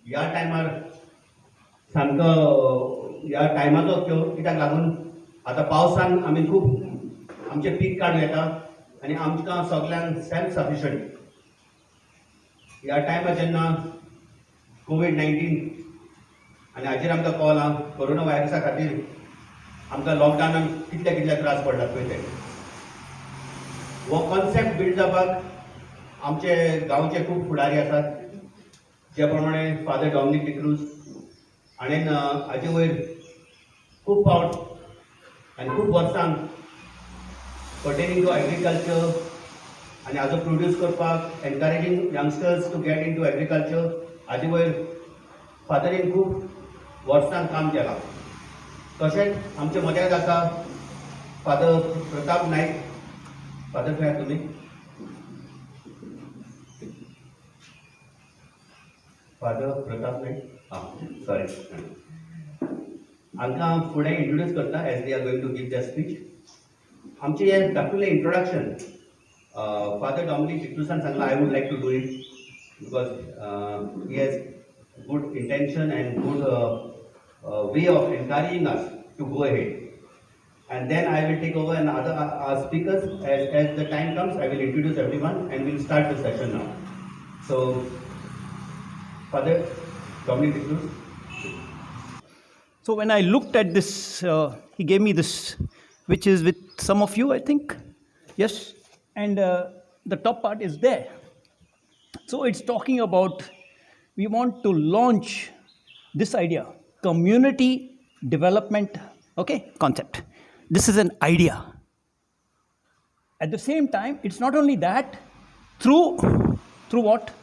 ह्या टायमार सामको ह्या टायमाचो कित्याक लागून आतां पावसान आमी खूब आमचें पीक काडूं येता आनी आमकां सगळ्यांक सेल्फ सफिशंट ह्या टायमार जेन्ना कोवीड-19 आनी हाजेर आमकां कळलां कोरोना व्हायरसा खातीर आमकां लॉकडावनान कितले कितले त्रास पडटात पळय ते हो कॉन्सेप्ट बिल्ड जावपाक आमचे गांवचे खूब फुडारी आसात जे प्रमाणे फादर डॉमिनिक डिक्रूज हाणेन हाजे वयर खूब फावट आनी खूब वर्सां पर्टेनिंग टू एग्रीकल्चर आनी हाजो प्रोड्यूस करपाक encouraging youngsters to get into agriculture हाजे वयर फादरीन खूब वर्सां काम केलां. तशेंच आमचे मदत आसा फादर प्रताप नायक. फादर खंय तुमी? फादर प्रताप नायक सॉरी हांकां फुडें इंट्रोड्यूस करता as they are going to give their speech. आमचें हें धाकटुलें इंट्रोडक्शन फादर डॉमिनिक डिक्रूसान सांगलां I would like to do it because he has good intention and good way of encouraging us to go ahead. And then I will take over and other our speakers as the time comes. I will introduce everyone and we'll start the session now. So, Father Dominic D'Cruz. So when I looked at this, he gave me this, which is with some of you, I think. Yes, and the top part is there. So it's talking about. We want to launch this idea, community development, okay, concept. This is an idea. At the same time, it's not only that, through what?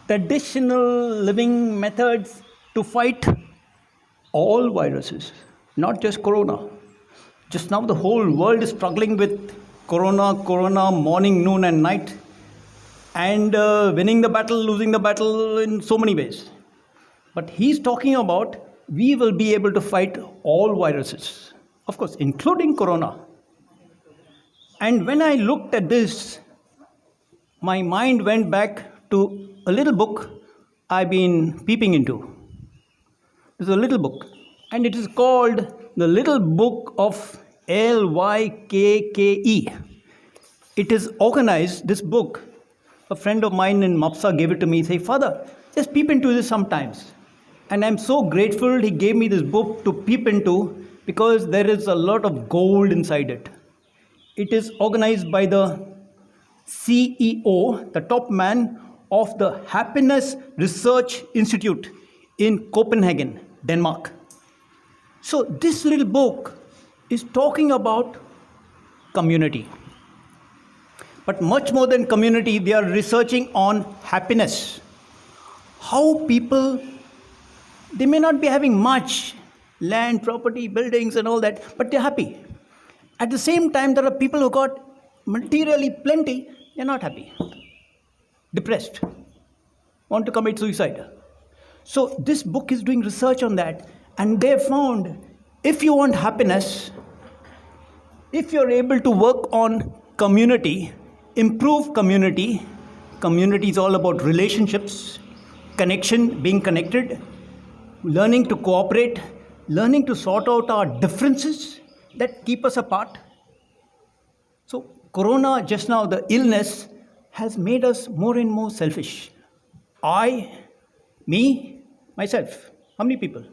Traditional living methods to fight all viruses, not just corona. Just now the whole world is struggling with corona, morning, noon and night. And winning the battle, losing the battle in so many ways. But he's talking about we will be able to fight all viruses, of course, including corona. And when I looked at this, my mind went back to a little book I've been peeping into. It's a little book, and it is called The Little Book of Lykke. It is organized, this book. A friend of mine in Mapsa gave it to me. He said, Father, just peep into this sometimes. And I'm so grateful he gave me this book to peep into because there is a lot of gold inside it. It is organized by the CEO, the top man of the Happiness Research Institute in Copenhagen, Denmark. So this little book is talking about community. But much more than community, they are researching on happiness. How people, they may not be having much land, property, buildings and all that, but they're happy. At the same time, there are people who got materially plenty, they're not happy. Depressed, want to commit suicide. So this book is doing research on that. And they found, if you want happiness, if you're able to work on community, improve community. Community is all about relationships, connection, being connected, learning to cooperate, learning to sort out our differences that keep us apart. So corona, just now, the illness has made us more and more selfish. Me, myself. How many people?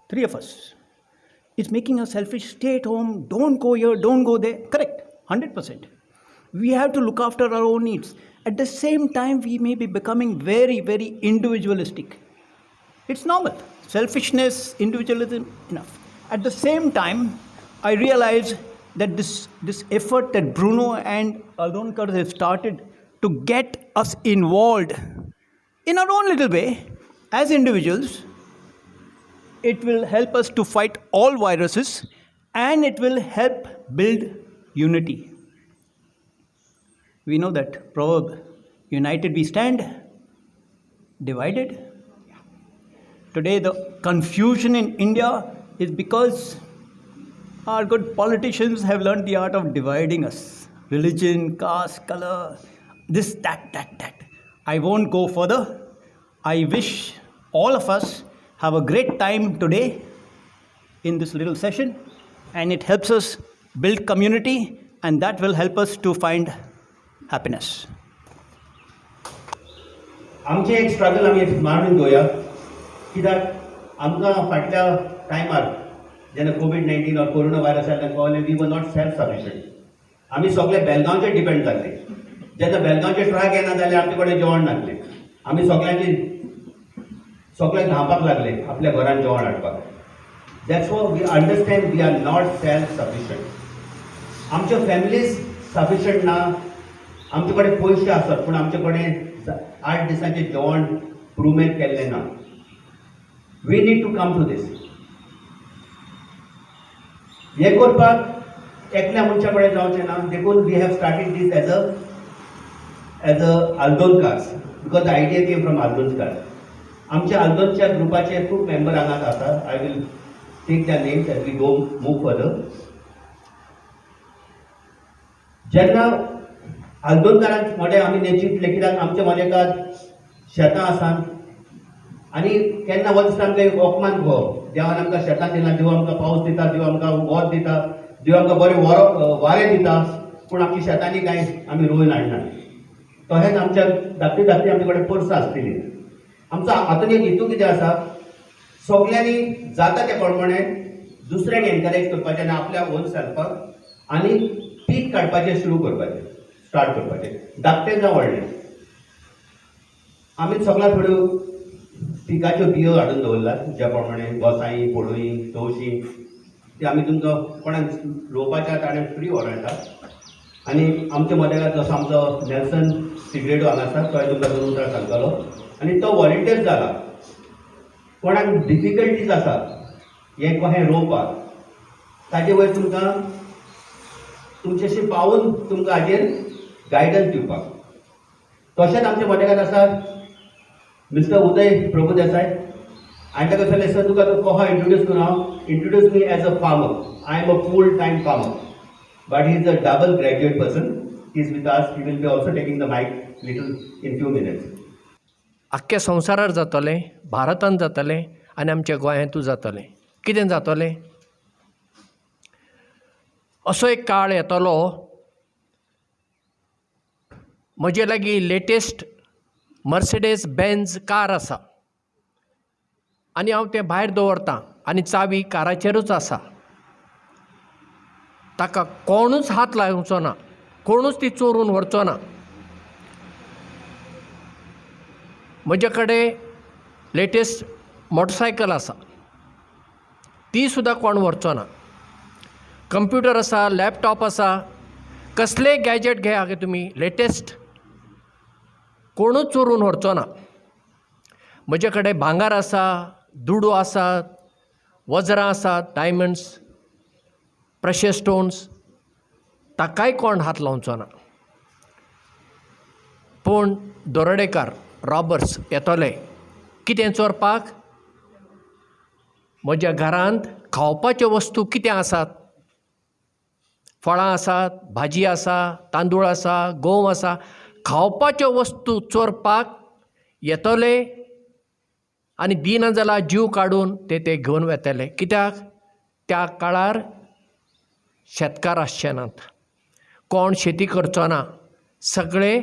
3 of us. It's making us selfish. Stay at home, don't go here, don't go there. Correct, 100%. We have to look after our own needs. At the same time, we may be becoming very, very individualistic. It's normal. Selfishness, individualism, enough. At the same time, I realize that this effort that Bruno and Aldonkar have started to get us involved in our own little way as individuals, it will help us to fight all viruses and it will help build unity. We know that proverb, united we stand, divided. Today the confusion in India is because our good politicians have learned the art of dividing us. Religion, caste, color, this, that. I won't go further. I wish all of us have a great time today in this little session, and it helps us build community, and that will help us to find happiness. आमचे एक struggle आमी मांडून घेवया, कित्याक आमकां फाटल्या टायमार जेन्ना कोविड-19 और कोरोना व्हायरस आयले तेन्ना कळ्ळें we were not self sufficient. आमी सगळे बेलगांवचेर डिपेंड जाल्ले. जेन्ना बेलगांवचे ट्रक येना जाल्यार आमचे कडेन जेवण नासलें. आमी सगळ्यांक धांवपाक लागले आपल्या घरांत जेवण हाडपाक. That's why we understand we are not self sufficient. आमच्यो फॅमिलीज सफिशियंट ना. आमचे कडेन पयशे आसत पूण आमचे कडेन 8 दिसांचें जेवण प्रुमेंट केल्लें ना. We need to come to this. हें करपाक एकल्या मनशा कडेन जावचें ना. देखून we have started this as a Aldonkars, because the idea came from Aldonkar. आमच्या आल्दोनच्या ग्रुपाचे खूब मेंबर हांगाच आसा. I will take the names as we go move further. जेन्ना आल्दोनकारांत मोठे आमी चिंतले, कित्याक आमच्या मलेकांत शेतां आसात आनी केन्ना वच दिसता आमकां एक ओकमान गो देवान आमकां शेतां दिलां. देव आमकां पावस दिता, देव आमकां वत दिता, देव आमकां बरें वारें दिता, पूण आमच्या शेतांनी कांय आमी रोवन हाडना. तशेंच आमच्या धाकटी धाकटी आमचे कडेन पर्सां आसतलीं. आमचो हातून एक हेतू कितें आसा, सगल्यांनी जाता ते प्रमाणें दुसऱ्यांक एनकरेज करपाचें आनी आपल्या ओन सेल्फाक आनी पीक काडपाचें सुरू करपाचें, स्टार्ट करपाचें. धाकटें जावं व्हडलें. आमी सगळ्यां थोड्यो पिकाच्यो बियो हाडून दवरल्यात, ज्या प्रमाणे गोसाळीं, पोडोळीं, तवशीं. ती आमी तुमकां कोणाक रोवपाच्या ताणें फ्री व्हरों येता. आनी आमच्या मदेगांत जसो आमचो नेल्सन सिग्रेडो हांगा आसा, तो तुमकां 2 उतरां सांगतलो. आनी तो वॉलंटियर जाला. कोणाक डिफिकल्टीज आसा हें कशें रोवपाक, ताजे वयर तुमकां तुमचेशी पावून तुमकां हाजेर गायडन्स दिवपाक. तशेंच आमच्या मदेगांत आसा मिस्टर उदय प्रभुदेसाय. हांवें ताका सांगलें, सर तुका कशें इंट्रोड्यूस करूं हांव. Introduce me as a farmer. I am a full time farmer, but he is a double graduate person. He is with us. He will be also taking the mic little in few minutes. आख्ख्या संवसारार जातलें, भारतांत जातलें आनी आमच्या गोंयांतूय जातलें. कितें जातलें? असो एक काळ येतलो, म्हजे लागीं लेटेस्ट मर्सिडीज बेन्झ कार आसा आनी हांव तें भायर दवरतां आनी चावी काराचेरूच आसा. ताका कोणूच हात लावचो ना, कोणूच ती चोरून व्हरचो ना. म्हजे कडेन लेटेस्ट मोटरसायकल आसा, ती सुद्दां कोण व्हरचो ना. कंप्युटर आसा, लॅपटॉप आसा, कसलेय गॅजेट घेया गे तुमी, लेटेस्ट, कोणूच चोरून व्हरचो ना. म्हजे कडेन भांगार आसा, दुडू आसात, वज्रां आसात, डायमंड्स, प्रेशियस स्टोन्स, ताकाय कोण हात लावचो ना. पूण दरोडेकार, रॉबर्स येतले कितें चोरपाक? म्हज्या घरांत खावपाच्यो वस्तू कितें आसात, फळां आसात, भाजी आसा, तांदूळ आसा, गंव आसा, खावपाच्यो वस्तू चोरपाक येतले आनी दिना जाल्यार जीव काडून ते घेवन वेतले. कित्याक? त्या काळार शेतकार आसचे नात, कोण शेती करचो ना. सगळे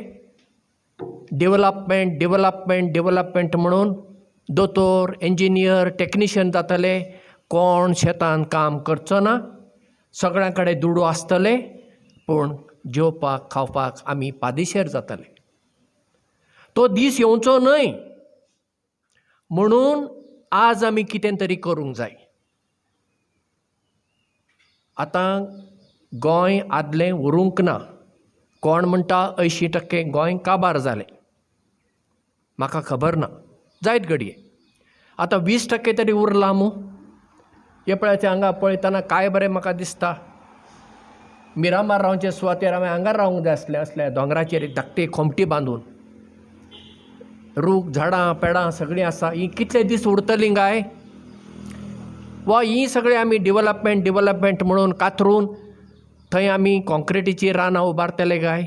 डेवलपमेंट डेवलपमेंट डेवलपमेंट म्हणून दोतोर, इंजिनियर, टॅक्निशियन जातले, कोण शेतान काम करचो ना. सगळ्यां कडेन दुडू आसतले, पूण जेवपाक खावपाक आमी पादेशेर जातले. तो दीस येवचो न्हय म्हणून आज आमी कितें तरी करूंक जाय. आतां गोंय आदलें उरूंक ना. कोण म्हणटा 80% गोंय काबार जालें. म्हाका खबर ना, जायत घडये. आतां 20% तरी उरलां मूं. हे पळयाचें हांगा पळयतना काय बरें म्हाका दिसता. मिरामार रावचे सुवातेर हांवें हांगार रावंक जाय आसलें, असल्या दोंगराचेर एक धाकटी खोमटी बांदून. रूख, झाडां, पेडां सगळीं आसा. ही कितले दीस उरतलीं काय? वा ही सगळीं आमी डेवलपमेंट म्हणून कातरून थंय आमी कॉन्क्रिटीची रानां उबारतले काय?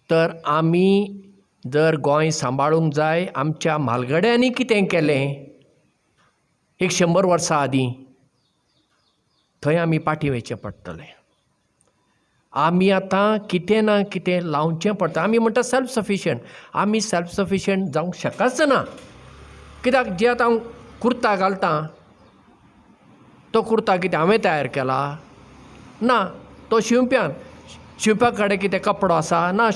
तर आमी जर गोंय सांबाळूंक जाय आमच्या म्हालगड्यांनी कितें केलें 100 वर्सां आदीं थंय आमी पाठी वयचें पडटलें. आमी आतां कितें ना कितें लावचें पडटा. आमी म्हणटा सेल्फ सफिशियंट. आमी सेल्फ सफिशियंट जावंक शकच ना. कित्याक जे आतां हांव कुर्ता घालतां तो कुर्ता कितें हांवें तयार केला ना. तो शिंवप्या कडेन कितें कपडो आसा ना.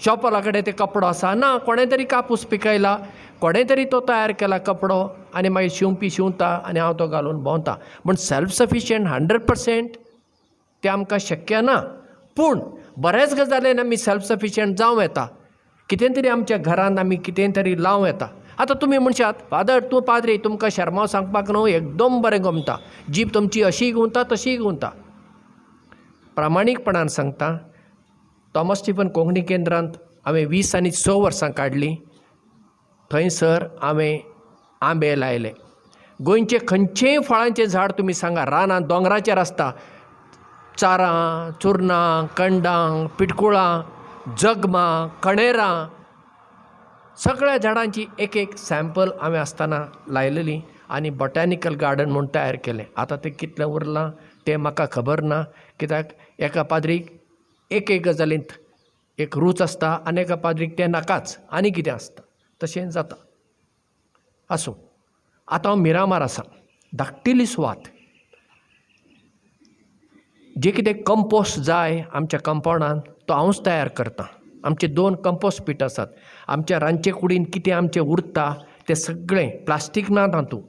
शॉपारा कडेन ते कपडो आसा ना. कोणें तरी कापूस पिकयला, कोणें तरी तो तयार केला कपडो आनी मागीर शिंवपी शिंवता आनी हांव तो घालून भोंवता. पूण सेल्फ सफिशियंट 100% तें आमकां शक्य ना. पूण बऱ्याच गजालीन आमी सेल्फ सफिशियंट जावं येता. कितें तरी आमच्या घरांत आमी कितें तरी लावं येता. आतां तुमी म्हणशात फादर तूं पाद्री तुमकां शर्माव सांगपाक न्हू एकदम बरें गमता. जीब तुमची अशीय घुंवता तशीय घुंवता. प्रामाणीकपणान सांगता थॉमस स्टीफन कोंकणी केंद्रांत हांवें 20 आनी 6 वर्सां काडलीं. थंयसर हांवें आंबे लायले. गोंयचें खंयचेंय फळांचें झाड तुमी सांगा रानांत दोंगराचेर आसता. चारां, चुरनां, कंडां, पिटकुळां, जगमां, कणेरां सगळ्या झाडांची एक सॅम्पल हांवें आसतना लायलेली आनी बॉटॅनिकल गार्डन म्हूण तयार केलें. आतां तें कितलें उरलां तें म्हाका खबर ना. कित्याक एका पाद्रीक एक गजालींत एक रूच आसता आनी एका पाद्रीक तें नाकाच आनी कितें आसता. तशें जाता. आसूं. आतां हांव मिरामार आसा. धाकटिली सुवात. जे कितें कंपोस्ट जाय आमच्या कंपाउंडांत तो हांवूच तयार करतां. आमचे 2 कंपोस्ट पीट आसात. आमच्या रांदचे कुडींत कितें आमचें उरता तें सगळें प्लास्टीक ना तातूंत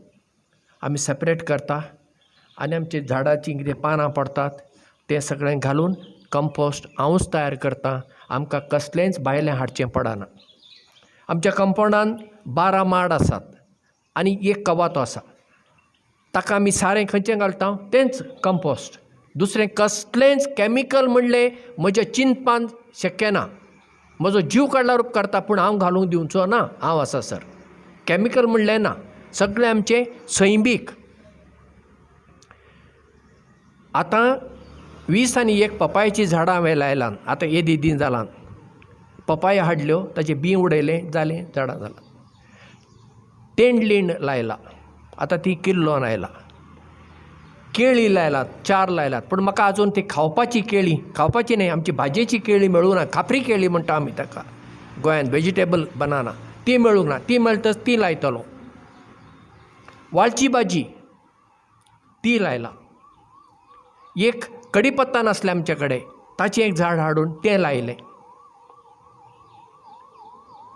आमी सेपरेट करता आनी आमचे झाडाचीं कितें पानां पडटात तें सगळें घालून कंपोस्ट हांवूच तयार करतां. आमकां कसलेंच भायलें हाडचें पडना. आमच्या कंपाउंडांत 12 माड आसात आनी एक कवातो आसा. ताका आमी सारें खंयचें घालता तेंच कंपोस्ट. दुसरें कसलेंच कॅमिकल म्हणलें म्हज्या चिंतपान शक्य ना. म्हजो जीव काडल्यार उपकारता पूण हांव घालूंक दिवचो ना. हांव आसा सर. कॅमिकल म्हणलें ना. सगळें आमचें सैमीक. आतां 20 आनी 1 पपायची झाडां हांवें लायलां. आतां येदी दिन जालां. पपाय हाडल्यो ताचें बीं उडयलें जालें झाडां जालां. तेंडलीण लायला. आतां ती किल्लोन आयला. केळी लायलात 4 लायलात. पूण म्हाका आजून ती खावपाची केळी खावपाची न्हय आमची भाजयेची केळी मेळूंक ना. खापरी केळी म्हणटा आमी ताका गोंयांत वेजिटेबल बनाना ती मेळूंक ना. ती मेळटच ती लायतलो. वालची भाजी ती लायला. एक कडीपत्ता नासलें आमचे कडेन ताचें एक झाड हाडून तें लायलें.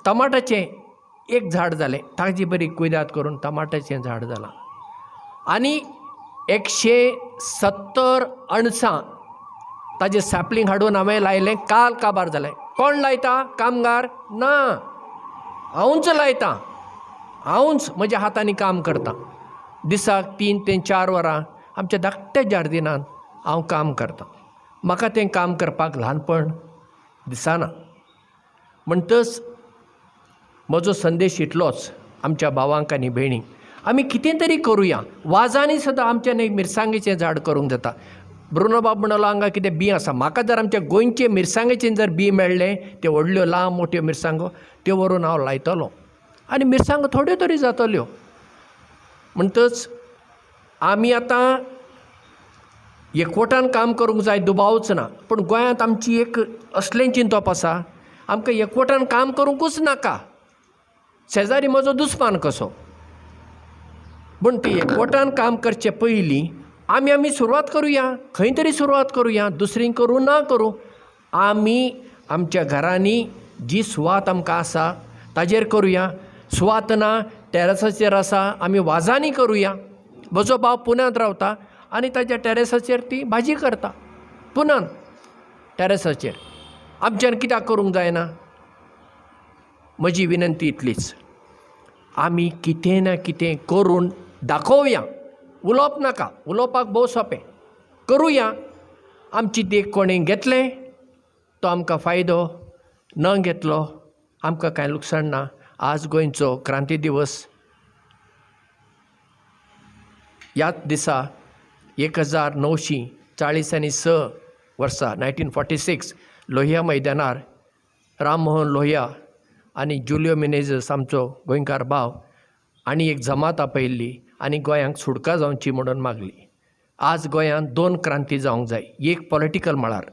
टमाटाचें एक झाड जालें. ताची बरी कुयदाद करून टमाटाचें झाड जालां. आनी 170 अणसां ताजें सॅपलींग हाडून हांवें लायलें. काबार जालें. कोण लायता? कामगार ना. हांवूच लायतां. हांवूच म्हज्या हातांनी काम करतां. दिसाक 3 ते 4 वरां आमच्या धाकट्या जार्दिनांत हांव काम करतां. म्हाका तें काम करपाक ल्हानपण दिसना. म्हणटच म्हजो संदेश इतलोच आमच्या भावांक आनी भयणींक. आमी कितें तरी करुया. वाजांनी सुद्दां आमच्यान एक मिरसांगेचें झाड करूंक जाता. ब्रुनो बाब म्हणलो हांगा कितें बी आसा. म्हाका जर आमच्या गोंयचे मिरसांगेचें जर बी मेळ्ळें त्यो व्हडल्यो लांब मोठ्यो मिरसांगो त्यो व्हरून हांव लायतलों आनी मिरसांगो थोड्यो तरी जातल्यो. म्हणटच आमी आतां एकवटान काम करूंक जाय दुबावच ना. पूण गोंयांत आमची एक असलें चिंतप आसा आमकां एकवटान काम करूंकूच नाका. शेजारी म्हजो दुस्मान कसो. पूण ती एकवटान काम करचे पयलीं आमी सुरवात करुया. खंय तरी सुरवात करुया. दुसरीं करूं ना करूं. आमी आमच्या घरांनी जी सुवात आमकां आसा ताजेर करुया. सुवात ना टॅरसाचेर आसा आमी वाजांनी करुया. म्हजो भाव पुण्यांत रावता आनी ताच्या टॅरसाचेर ती भाजी करता. पुण्यान टॅरसाचेर. आमच्यान कित्याक करूंक जायना? म्हजी विनंती इतलीच. आमी कितें ना कितें करून दाखोवया. उलोवप नाका. उलोवपाक भोव सोंपें. करुया. आमची देख कोणें घेतलें तो आमकां फायदो. न घेतलो आमकां कांय लुकसाण ना. आज गोंयचो क्रांती दिवस. ह्याच दिसा 1946 वर्सा 1946 लोहिया मैदानार राम मोहन लोहिया आनी जुलियो मिनेझस आमचो गोंयकार भाव आनी एक जमात आपयल्ली आनी गोंयांक सुटका जावची म्हणून मागली. आज गोंयांत 2 क्रांती जावंक जाय. एक पॉलिटिकल मळार,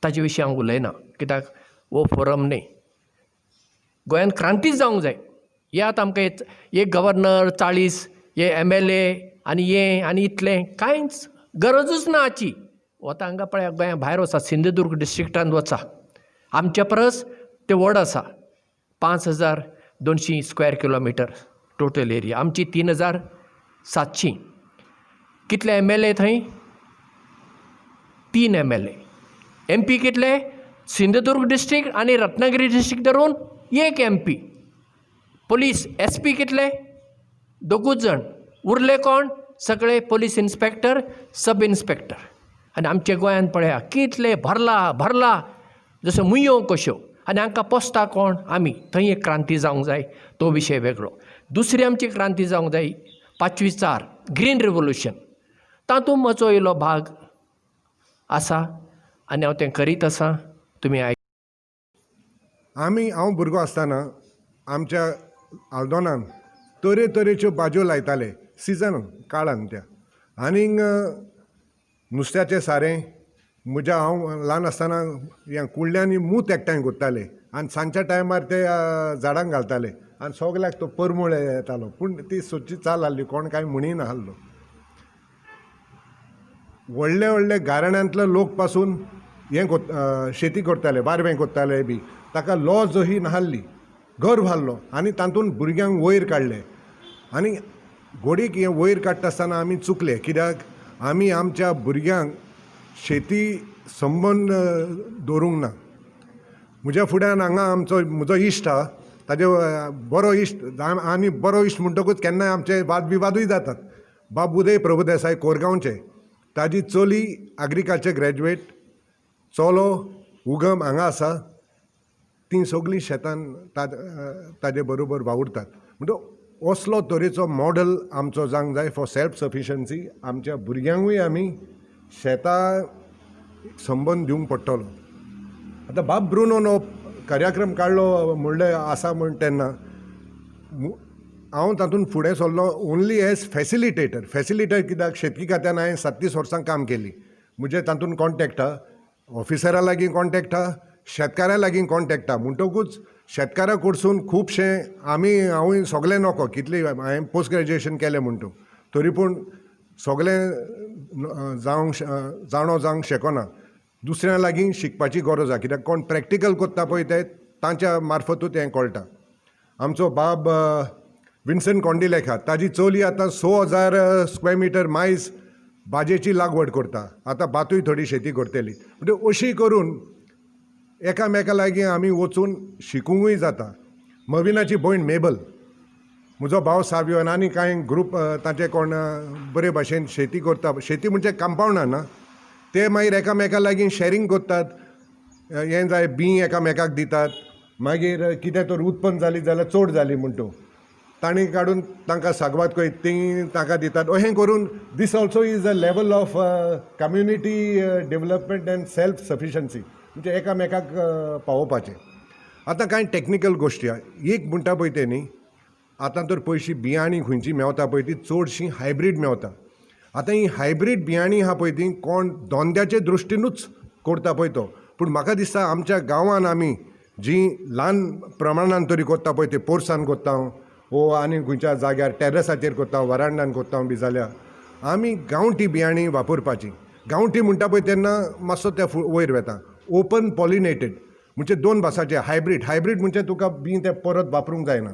ताजे विशीं हांव उलयना कित्याक हो फोरम न्ही. गोंयांत क्रांतीच जावंक जाय. हे आतां आमकां एक गव्हर्नर 40 हे MLA आनी हें आनी इतलें कांयच गरजूच ना हाची. वता हांगा पळया गोंया भायर वचा, सिंधुदुर्ग डिस्ट्रिक्टांत वचा, आमचे परस ते व्हड आसा. 5200 स्क्वेअर किलोमिटर टोटल एरिया, आमची 3700. कितले MLA थंय? 3 MLA. MP कितले? सिंधुदुर्ग डिस्ट्रिक्ट आनी रत्नागिरी डिस्ट्रिक्ट धरून 1 MP. पुलीस SP कितले? 2 जण. उरले कोण? सगळे पुलीस इन्स्पेक्टर, सब इन्स्पेक्टर. आनी आमच्या गोंयांत पळया कितले भरला जसो मुयो कश्यो. आनी हांकां पोसता कोण? आमी. थंय एक क्रांती जावंक जाय, तो विशय वेगळो. दुसरी आमची क्रांती जावंक जाय 5वी-4 ग्रीन रिवोल्युशन. तातूंत म्हजो इल्लो भाग आसा आनी हांव तें करीत आसां. तुमी हांव भुरगो आसतना आमच्या आल्दोनान तरेतरेच्यो भाजयो लायताले सिजन काळान त्या. आनीक नुस्त्याचें सारें हांव ल्हान आसतना हें कुंडल्यांनी मूत एकठांय करताले आनी सांजच्या टायमार ते झाडांक घालताले आनी सगल्याक तो परमळ येतालो. पूण ती सोदची चाल आहली, कोण कांय म्हणिना नाहल्लो. व्हडले व्हडले गाराण्यांतले लोक पासून शेती करताले, बारवें करताले बी. ताका लॉ जही नाहल्ली, गर्व आहलो आनी तातूंत भुरग्यांक वयर काडले. आनी घोडीक हें वयर काडटा आसतना आमी चुकले, कित्याक आमी आमच्या भुरग्यांक शेती संबंद दवरूंक ना. म्हज्या फुड्यान हांगा म्हजो इश्ट आहा, ताजे बरो इश्ट आनी बरो इश्ट म्हणटकूच केन्नाय आमचे वाद विवादूय जातात. बाब उदय प्रभुदेसाय कोरगांवचे, ताजी चली एग्रीकल्चर ग्रॅज्युएट, चलो उगम हांगा आसा. तीं सगळीं शेतान ताजे बरोबर वावुरतात. म्हणटकूच असलो तरेचो मॉडल आमचो जावंक जाय फॉर सेल्फ सफिशन्सी. आमच्या भुरग्यांकूय आमी शेता संबंद दिवंक पडटलो. आतां बाब ब्रुनोन कार्यक्रम काडलो म्हणलें आसा म्हण तेन्ना हांव तातूंत फुडें सरलो ओन्ली एज फॅसिलिटेटर. कित्याक शेतकी खात्यान हांवें 37 वर्सां काम केली. म्हजें तातूंत कॉन्टेक्ट आहा, ऑफिसरा लागीं कॉन्टेक्ट आहा, शेतकाऱ्या लागीं कॉन्टेक्ट आहा. म्हणटकूच शेतकारा कडसून खुबशें हांवूय सगळें नोको कितली हांवें पोस्ट ग्रॅज्युएशन केलें म्हणटू तरी पूण सगळें जावंक शेकोना. दुसऱ्या लागीं शिकपाची गरज आहा, कित्याक कोण प्रॅक्टिकल करता पळय ते तांच्या मार्फतूच हें कळटा. आमचो बाब विन्संट कोंडिलेखा, ताजी चली आतां 6000 स्क्वेअर मिटर मायज भाजयेची लागवड करता. आतां बातूय थोडी शेती करतली. म्हणजे अशी करून एकामेका लागीं आमी वचून शिकूंकूय जाता. मविनाची भयण मेबल, म्हजो भाव सावियन आनी कांय ग्रूप ताचे कोण बरे भाशेन शेती करता. शेती म्हणजे कंपाउंडां ना, ते मागीर एकामेका लागीं शेअरिंग करतात. हें जाय बीं एकामेकाक दितात. मागीर कितें तर उत्पन्न जाली जाल्यार चड जाली म्हणटू तांणी काडून तांकां सांगवात खंय तीं तांकां दितात. अशें करून this also is a level of community development and self sufficiency, म्हणजे एकामेकाक पावोवपाचें. आतां कांय टॅक्निकल गोश्टी आहा. एक म्हणटा पळय ते न्ही, आतां तर पयशीं बियाणी खंयची मेवता पळय ती चडशीं हायब्रीड मेवता. आतां ही हायब्रीड बियाणी आहा पळय ती कोण धंद्याचे दृश्टीनूच करता पळय तो. पूण म्हाका दिसता आमच्या गांवांत आमी जी ल्हान प्रमाणान तरी करता पळय ते पोरसान करता वो आनी खंयच्या जाग्यार टॅरसाचेर करता, वरांडान करता बी जाल्यार आमी गांवठी बियाणी वापरपाची. गांवठी म्हणटा पळय तेन्ना मातसो ते वयर वेता. ओपन पॉलिनेटेड म्हणजे 2 भासाचे. हायब्रीड म्हणजे तुका बी ते परत वापरूंक जायना.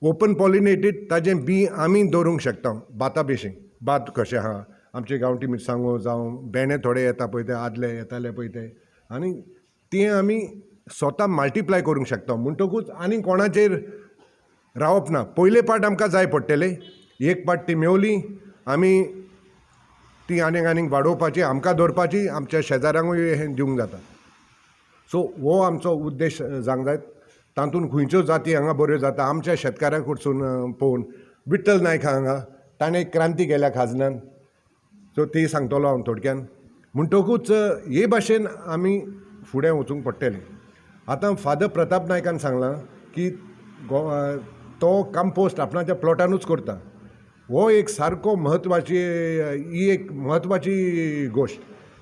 ओपन पॉलिनेटेड ताजें बी आमी दवरूंक शकता भाता भशेन. भात कशें आहा, आमचे गांवठी मिरसांगो जावं भेंडे थोडे येता पळय ते आदले येताले पळय ते, आनी तें आमी स्वता मल्टिप्लाय करूंक शकता. म्हणटकूच आनी कोणाचेर रावप ना. पयले पाट आमकां जाय पडटले, एक पाट ती मेवली आमी ती आनीक वाडोवपाची, आमकां दवरपाची, आमच्या शेजाऱ्यांकूय हें दिवंक जाता. सो हो आमचो उद्देश जावंक जाय. तातूंत खंयच्यो जाती हांगा बऱ्यो जाता आमच्या शेतकाऱ्या कडसून पळोवन. विठ्ठल नायक हांगा ताणें क्रांती केल्या खाजनान, सो ती सांगतलो हांव थोडक्यान. म्हणटकूच हे भाशेन आमी फुडें वचूंक पडटलें. आतां फादर प्रताप नायकान सांगलां की तो कंपोस्ट आपणाच्या प्लॉटानूच करता. हो एक सारको म्हत्वाची ही एक म्हत्वाची गोश्ट.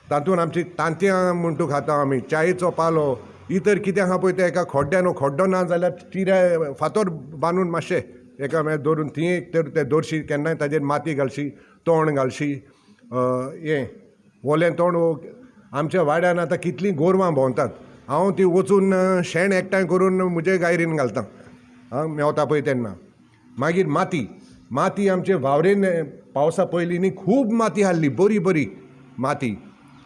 तातूंत आमची तांतयां म्हणटू खाता आमी, च्यायेचो पालो, इतर कितें आहा पळय तें एका खोड्ड्यान खोड्डो ना जाल्यार चिऱ्या फातर बांदून मातशें एका मेळ दवरून थंय एक तर तें दवरशी, केन्नाय ताजेर माती घालशी, तोंड घालशी, हें ओलें तोंड. आमच्या वाड्यान आतां कितलीं गोरवां भोंवतात, हांव ती वचून शेण एकठांय करून म्हजे गायरीन घालतां मेवता पळय तेन्ना. मागीर माती आमचे वावरेन पावसा पयलीं न्ही खूब माती हाडली, बरी माती.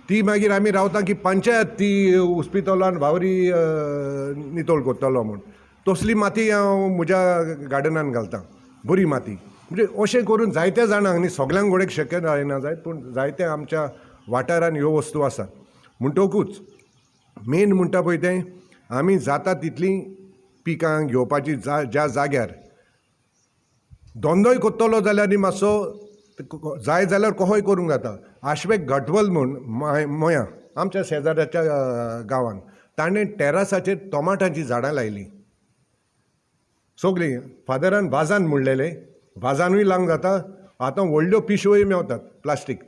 ती मागीर आमी रावता की पंचायत ती उस्पितलो आनी वावरी नितळ कोत्तलो म्हूण. तसली माती हांव म्हज्या गार्डनान घालतां, बरी माती. म्हणजे अशें करून जायत्या जाणांक न्ही, सगल्यांक घोडेक शक्य जायना जायत, पूण जायत्या आमच्या वाठारान ह्यो वस्तू आसात. म्हणटकूच मेन म्हणटा पळय तें आमी जाता तितलीं पिकां घेवपाची ज्या जाग्यार धंदोय कोत्तलो जाल्यार न्ही मातसो जाय जाल्यार कहोय करूंक जाता. आश्वेक घटवल म्हूण मयां आमच्या शेजाऱ्याच्या गांवांत ताणें टॅरासाचेर टोमाटांची झाडां लायलीं. सगळीं फादरान वाजान म्हणलेलें, वाजानूय लावंक जाता. आतां व्हडल्यो पिशव्योय मेवतात, प्लास्टीक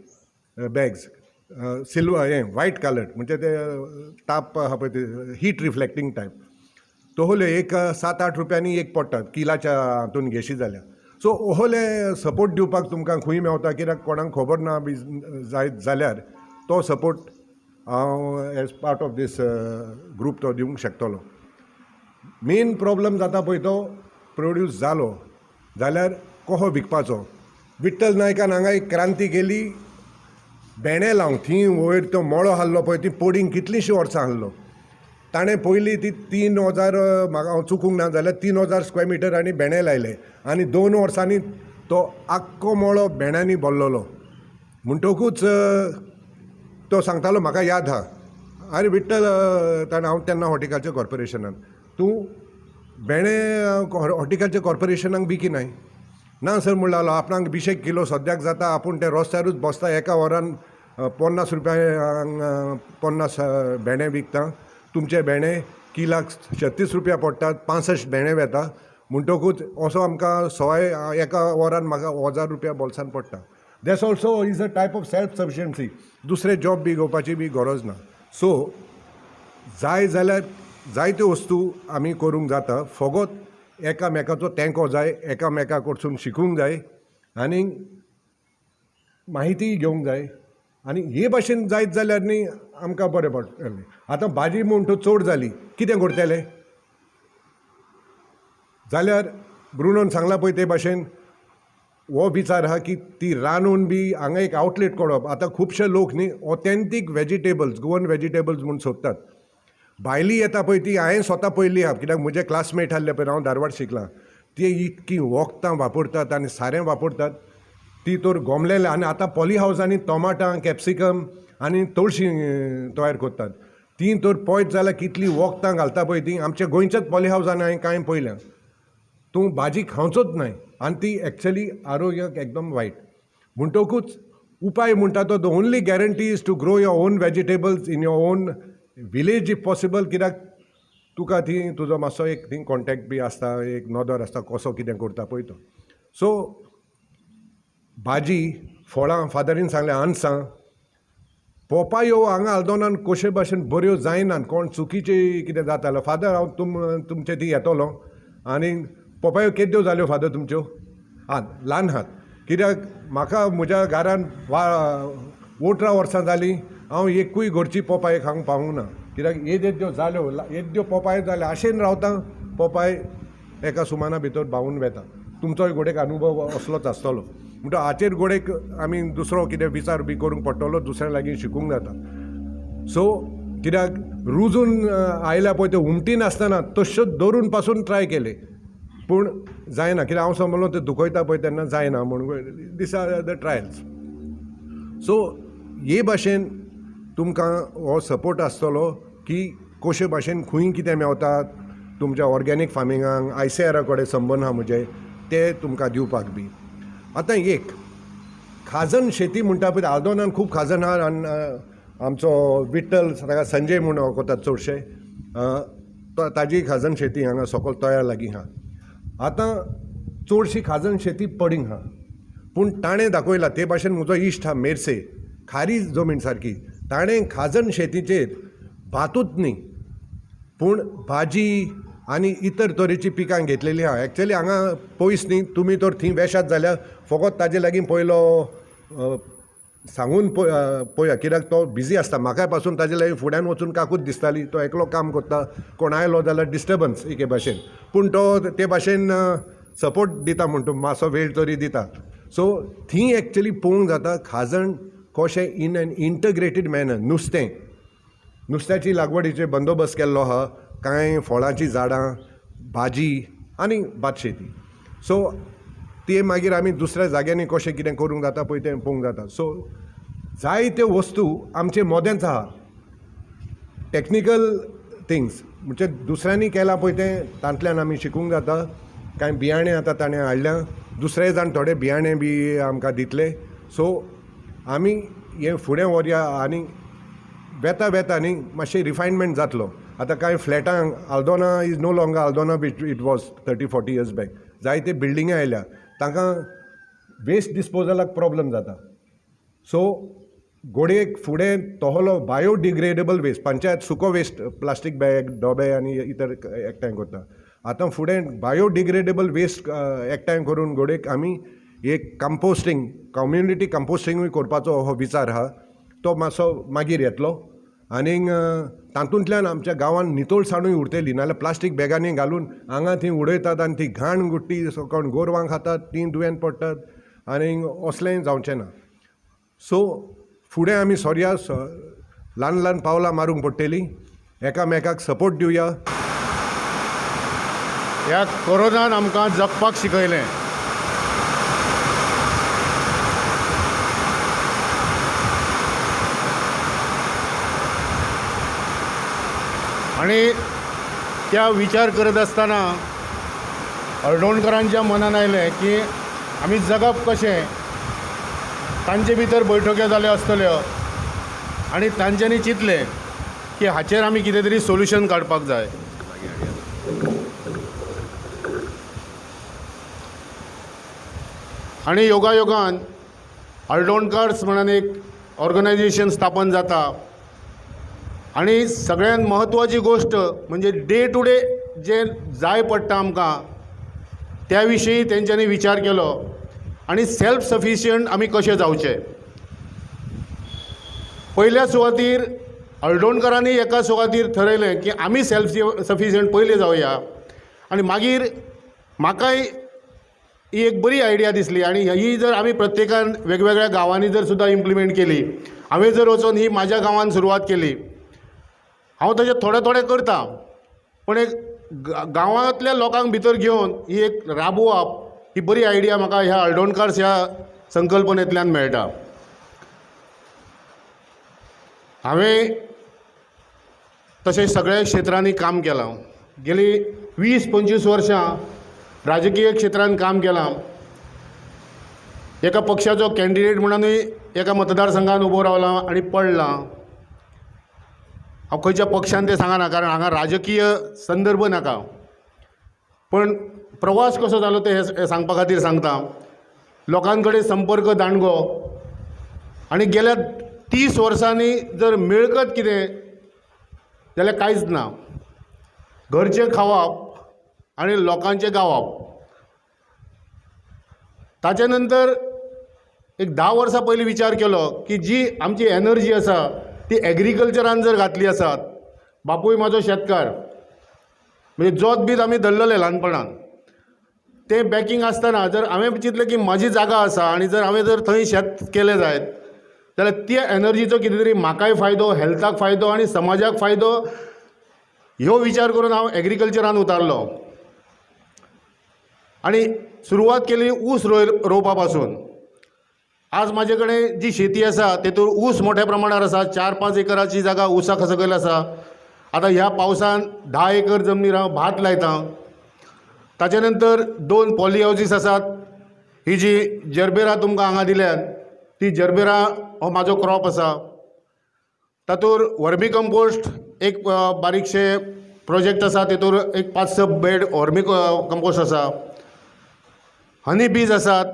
बॅग्स, सिल्वर हें व्हायट कलर, म्हणजे ते ताप आहा पळय ते हीट रिफ्लेक्टींग टायप. तोहले एक 7-8 रुपयांनी एक पडटात किलाच्या हातून घेशी जाल्यार. सो ओहले सपोर्ट दिवपाक तुमकां खंय मेवता, कित्याक कोणाक खबर ना बी जायत जाल्यार तो सपोर्ट हांव as part of this group तो दिवंक शकतलो. मेन प्रॉब्लम जाता पळय तो प्रोड्यूस जालो जाल्यार कहो विकपाचो. विठ्ठल नायकान हांगा एक क्रांती केली, भेंडे लावंक. थंय वयर तो मळो हाडलो पळय, ती पडींग कितलींशीं वर्सां हाडलो. ताणें पयलीं ती 3,000 म्हाका हांव चुकूंक ना जाल्यार 3,000 स्क्वेअर मिटर आनी भेंडे लायले आनी 2 वर्सांनी तो आख्खो मळो भेंड्यांनी भरलेलो. म्हणटकूच तो सांगतालो म्हाका याद आहा, आरे विठ्ठल, हांव तेन्ना हॉर्टिकल्चर कॉर्पोरेशनान, तूं भेंडे हॉर्टिकल्चर कॉर्पोरेशनाक विकिनाय. ना सर म्हणलो, आपणाक 20 किलो सद्याक जाता, आपूण ते रस्त्यारूच बसता, एका वरान 50 रुपया 50 भेंडे विकता. तुमचे भेंडे किलाक 36 रुपया पडटात, 65 भेंडे वेता. म्हणटकूच असो आमकां सवाय एका वरान म्हाका 1000 रुपया बोल्सान पडटा. That's also is a type of self sufficiency. दुसरे जॉब बी घेवपाची बी गरज ना. सो जाय जाल्यार जायत्यो वस्तू आमी करूंक जाता, फकत एकामेकाचो तेंको जाय, एकामेका कडसून शिकूंक जाय आनी माहिती घेवंक जाय. आनी हे भाशेन जायत जाल्यार न्ही आमकां बरें पडटलें. आतां भाजी म्हणटा चड जाली, कितें करतले जाल्यार ब्रुनोन सांगला पळय ते भाशेन हो विचार आहा की ती रांदून बी हांगा एक आवटलेट करप. आतां खुबशे लोक न्ही ऑथेंटीक वेजिटेबल्स, गोवन वेजिटेबल्स म्हूण सोदतात. भायली येता पळय ती हांवें स्वता पयली आहा, कित्याक म्हजे क्लासमेट आहले पळय, हांव धारवाड शिकलां, ती इतकी वखदां वापरतात आनी सारें वापरतात, ती तर गोमलेले. आनी आतां पॉली हावजांनी टोमाटां, कॅप्सिकम आनी तवशीं तयार करतात. ती तर पळयत जाल्यार कितलीं वखदां घालता पळय ती. आमच्या गोंयच्याच पॉली हावजांनी हांवें कांय पळयल्यां. तूं भाजी खावचोच न्हय आनी ती एक्चुअली आरोग्याक एकदम वायट. म्हणटकूच उपाय म्हणटा तो the only guarantee is to grow your own vegetables in your own village if possible. कित्याक तुका थंय तुजो मातसो एक थंय कॉन्टेक्ट बी आसता, एक नॉदर आसता, कसो कितें करता पळय तो. सो भाजी, फळां, फादरीन सांगलें अनसां, पोपायो हांगा आल्दोनान कशे भाशेन बऱ्यो जायनात. कोण चुकीचे कितें जातालो, फादर हांव तुमचे थंय येतलो आनी पोपायो केद्यो जाल्यो फादर तुमच्यो? ल्हान आहात. कित्याक म्हाका म्हज्या घरान 18 वर्सां जालीं, हांव एकूय घरची पोपाय खावंक पावूंक ना. कित्याक येद्यो जाल्यो, येद्यो पोपाय जाल्या, आशेन रावता, पोपाय एका सुमाना भितर भावून वेता. तुमचोय घोडेक अनुभव असलोच आसतलो. म्हणटा हाचेर घोडेक आमी दुसरो कितें विचार बी करूंक पडटलो, दुसऱ्या लागीं शिकूंक जाता. सो कित्याक रुजून आयल्या पळय त्यो उमटी नासतना तश्योच दवरून पासून ट्राय केले, पूण जायना. कित्याक हांव समजलो ते दुखयता पळय तेन्ना जायना म्हणून. These are the trials. So हे भाशेन तुमकां हो सपोर्ट आसतलो की कशे भाशेन खंय कितें मेवतात. तुमच्या ऑर्गेनीक फार्मिंगाक ICAR कडेन संबंद आहा म्हजे, ते तुमकां दिवपाक बी. आतां एक खाजन शेती म्हणटा पळय, आल्दोनान खूब खाजन आहा. आनी आमचो विठ्ठल ताका संजय म्हूण वळखतात चडशे. ताजी खाजन शेती हांगा सकयल तयार लागीं आहा. आतां चडशी खाजन शेती पडींग आहा, पूण ताणें दाखयला ते भाशेन म्हजो इश्ट आहा मेर्से, खारी जमीन सारकी, ताणें खाजन शेतीचेर भातूच न्ही पूण भाजी आनी इतर तरेची पिकां घेतलेलीं आहा. एक्चुअली हांगा पयस न्ही, तुमी तर थंय वेशात जाल्यार फकत ताजे लागीं पयलो सांगून पळया, कित्याक तो बिजी आसता. म्हाकाय पासून ताजे लागीं फुड्यान वचून काकूच दिसताली, तो एकलो काम करता, कोण आयलो जाल्यार डिस्टर्बन्स एके भाशेन, पूण तो ते भाशेन सपोर्ट दिता म्हण तूं मातसो वेळ तरी दिता. सो थंय एक्चुअली पळोवंक जाता खाजण कशें इन एन इंटग्रेटेड मॅनर. नुस्त्याची लागवडीचे बंदोबस्त केल्लो आहा, कांय फळांची झाडां, भाजी आनी भात शेती. सो ते मागीर आमी दुसऱ्या जाग्यांनी कशें कितें करूंक जाता पळय तें पळोवंक जाता. सो जायत्यो वस्तू आमचे मोदेंच आहा, टॅक्निकल थिंग्स म्हणजे दुसऱ्यांनी केलां पळय तें तांतल्यान आमी शिकूंक जाता. कांय बियाणे आतां ताणें हाडल्या, दुसरे जाण थोडे बियाणे बी आमकां दितले. सो आमी हें फुडें व्हरया आनी वेता वेता न्ही मातशें रिफायनमेंट जातलो. आतां कांय फ्लॅटांक Aldona is no longer Aldona which it was 30-40 years back. जायते बिल्डिंगे आयल्या, तांकां वेस्ट डिस्पोजलाक प्रॉब्लम जाता. सो गोडयेक फुडें तोहलो बायोडिग्रेडेबल वेस्ट, पंचायत सुको वेस्ट प्लास्टीक बॅग डोबे आनी इतर एकठांय करता. आतां फुडें बायोडिग्रेडेबल वेस्ट एकठांय करून गोडयेक आमी एक कंपोस्टींग, कम्युनिटी कंपोस्टींगूय करपाचो हो विचार आहा. तो मातसो मागीर येतलो आनीक तातूंतल्यान आमच्या गांवांत नितळसाणूय उरतली. नाल्यार प्लास्टीक बॅगांनी घालून हांगा थंय उडयतात आनी ती घाण गुट्टी कोण गोरवांक खातात, तीं दुयेंत पडटात आनीक असलेंय जावचें ना. सो फुडें आमी सोरया, ल्हान ल्हान पावलां मारूंक पडटलीं, एकामेकाक सपोर्ट दिवया. ह्या कोरोनान आमकां जगपाक शिकयलें. आणि त्या विचार करत असताना हळदोणकरांच्या मनान आयलें की आमी जगप कशें. तांचे भितर बैठक्यो जाल्यो आसतल्यो आनी तांच्यांनी चिंतलें की हाचेर आमी कितें तरी सोल्युशन काडपाक जाय. आणि योगायोगान हळदोणकर्स म्हणून एक ऑर्गनायझेशन स्थापन जाता. आणि सगळ्यात महत्त्वाची गोष्ट म्हणजे डे टू डे जे जाय पडटा आमकां त्या विशीं तेंच्यांनी विचार केलो आणि सेल्फ सफिशियंट आमी कशें जावचे. पयल्या सुवातीर हळदोणकरांनी एका सुवातीर ठरयलें की आमी सेल्फ सफिशियंट पयलीं जावया. आणि मागीर म्हाकाय ही एक बरी आयडिया दिसली आणि ही जर आमी प्रत्येकान वेगवेगळ्या गांवांनी जर सुद्दां इम्प्लिमेंट केली, हांवें जर वचून ही म्हाज्या गांवांत सुरवात केली, हांव तशें थोडें थोडें करता, पण एक गांवांतल्या लोकांक भितर घेवन ही एक राबोवप, ही बरी आयडिया म्हाका ह्या हळदोणकर्स ह्या संकल्पनेंतल्यान मेळटा. हांवें तशें सगळ्या क्षेत्रांनी काम केलां. गेली 20-25 वर्सां राजकीय क्षेत्रांत काम केलां. एका पक्षाचो कॅन्डिडेट म्हणूनय एका मतदारसंघान उबो रावला आणि पडला. हांव खंयच्या पक्षान तें सांगना, कारण हांगा राजकीय संदर्भ नाका, पण प्रवास कसो जालो ते हे सांगपा खातीर सांगता. लोकां कडेन संपर्क दांडगो आनी गेल्या 30 वर्सांनी जर मिळकत कितें जाल्यार कांयच ना. घरचें खावप आनी लोकांचें गावप. ताचे नंतर एक 10 वर्सां पयलीं विचार केलो की जी आमची एनर्जी आसा ती एग्रीकल्चरान जर घातली आसात. बापूय म्हाजो शेतकार, म्हणजे जोत बीत आमी धरलेले ल्हानपणान, तें बॅकींग आसतना जर हांवें चिंतलें की म्हाजी जागा आसा आनी जर हांवें जर थंय शेत केलें जायत जाल्यार त्या एनर्जीचो कितें तरी म्हाकाय फायदो, हेल्थाक फायदो आनी समाजाक फायदो, ह्यो विचार करून हांव एग्रीकल्चरान उतारलो. आणि सुरवात केली ऊस रोवपा पासून. आज म्हाजे कडेन जी शेती आसा तेतून ऊस मोठ्या प्रमाणार आसा. 4-5 एकराची जागा ऊसा सकयल आसा. आतां ह्या पावसान 10 एकर जमनीर हांव भात लायता. ताचे नंतर 2 पॉली हावजीस आसात. ही जी जरबेरा तुमकां हांगा दिल्यात ती जरबेरा हो म्हाजो क्रॉप आसा. तातूंत वर्मी कंपोस्ट एक बारीकशें प्रोजेक्ट आसा तेतूर एक 5-6 बेड वर्मी कंपोस्ट आसा. हनी बीज आसात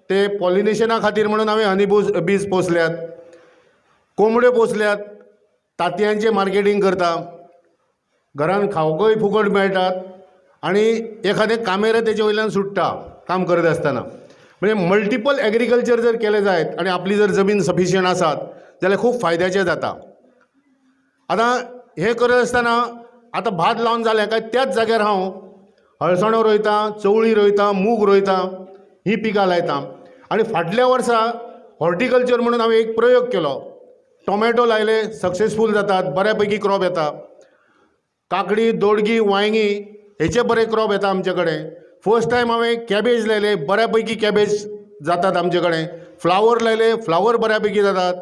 ते पॉलिनेशना खातीर म्हणून हांवें हनी बीज पोसल्यात. कोंबड्यो पोसल्यात, तांतयांचें मार्केटींग करता. घरान खावकूय फुकट मेळटात आनी एखादें कामेरे तेजे वयल्यान सुट्टा काम करत आसतना. म्हणजे मल्टिपल एग्रीकल्चर जर केलें जायत आनी आपली जर जमीन सफिशियंट आसात जाल्यार खूब फायद्याचें जाता. आतां हें करत आसतना आतां भात लावन जालें काय त्याच जाग्यार हांव हळसाणो रोयता, चवळी रोयता, मूग रोयता, ही पिकां लायता. आनी फाटल्या वर्सा हॉर्टिकल्चर म्हणून हांवें एक प्रयोग केलो. टोमॅटो लायले, सक्सेसफूल जातात, बऱ्यापैकी क्रॉप येता. काकडी, दोडगी, वांयगी हेचे बरे क्रॉप येता आमचे कडेन. फर्स्ट टायम हांवें कॅबेज लायले, बऱ्यापैकी कॅबेज जातात आमचे कडेन. फ्लावर लायले, फ्लावर बऱ्यापैकी जातात.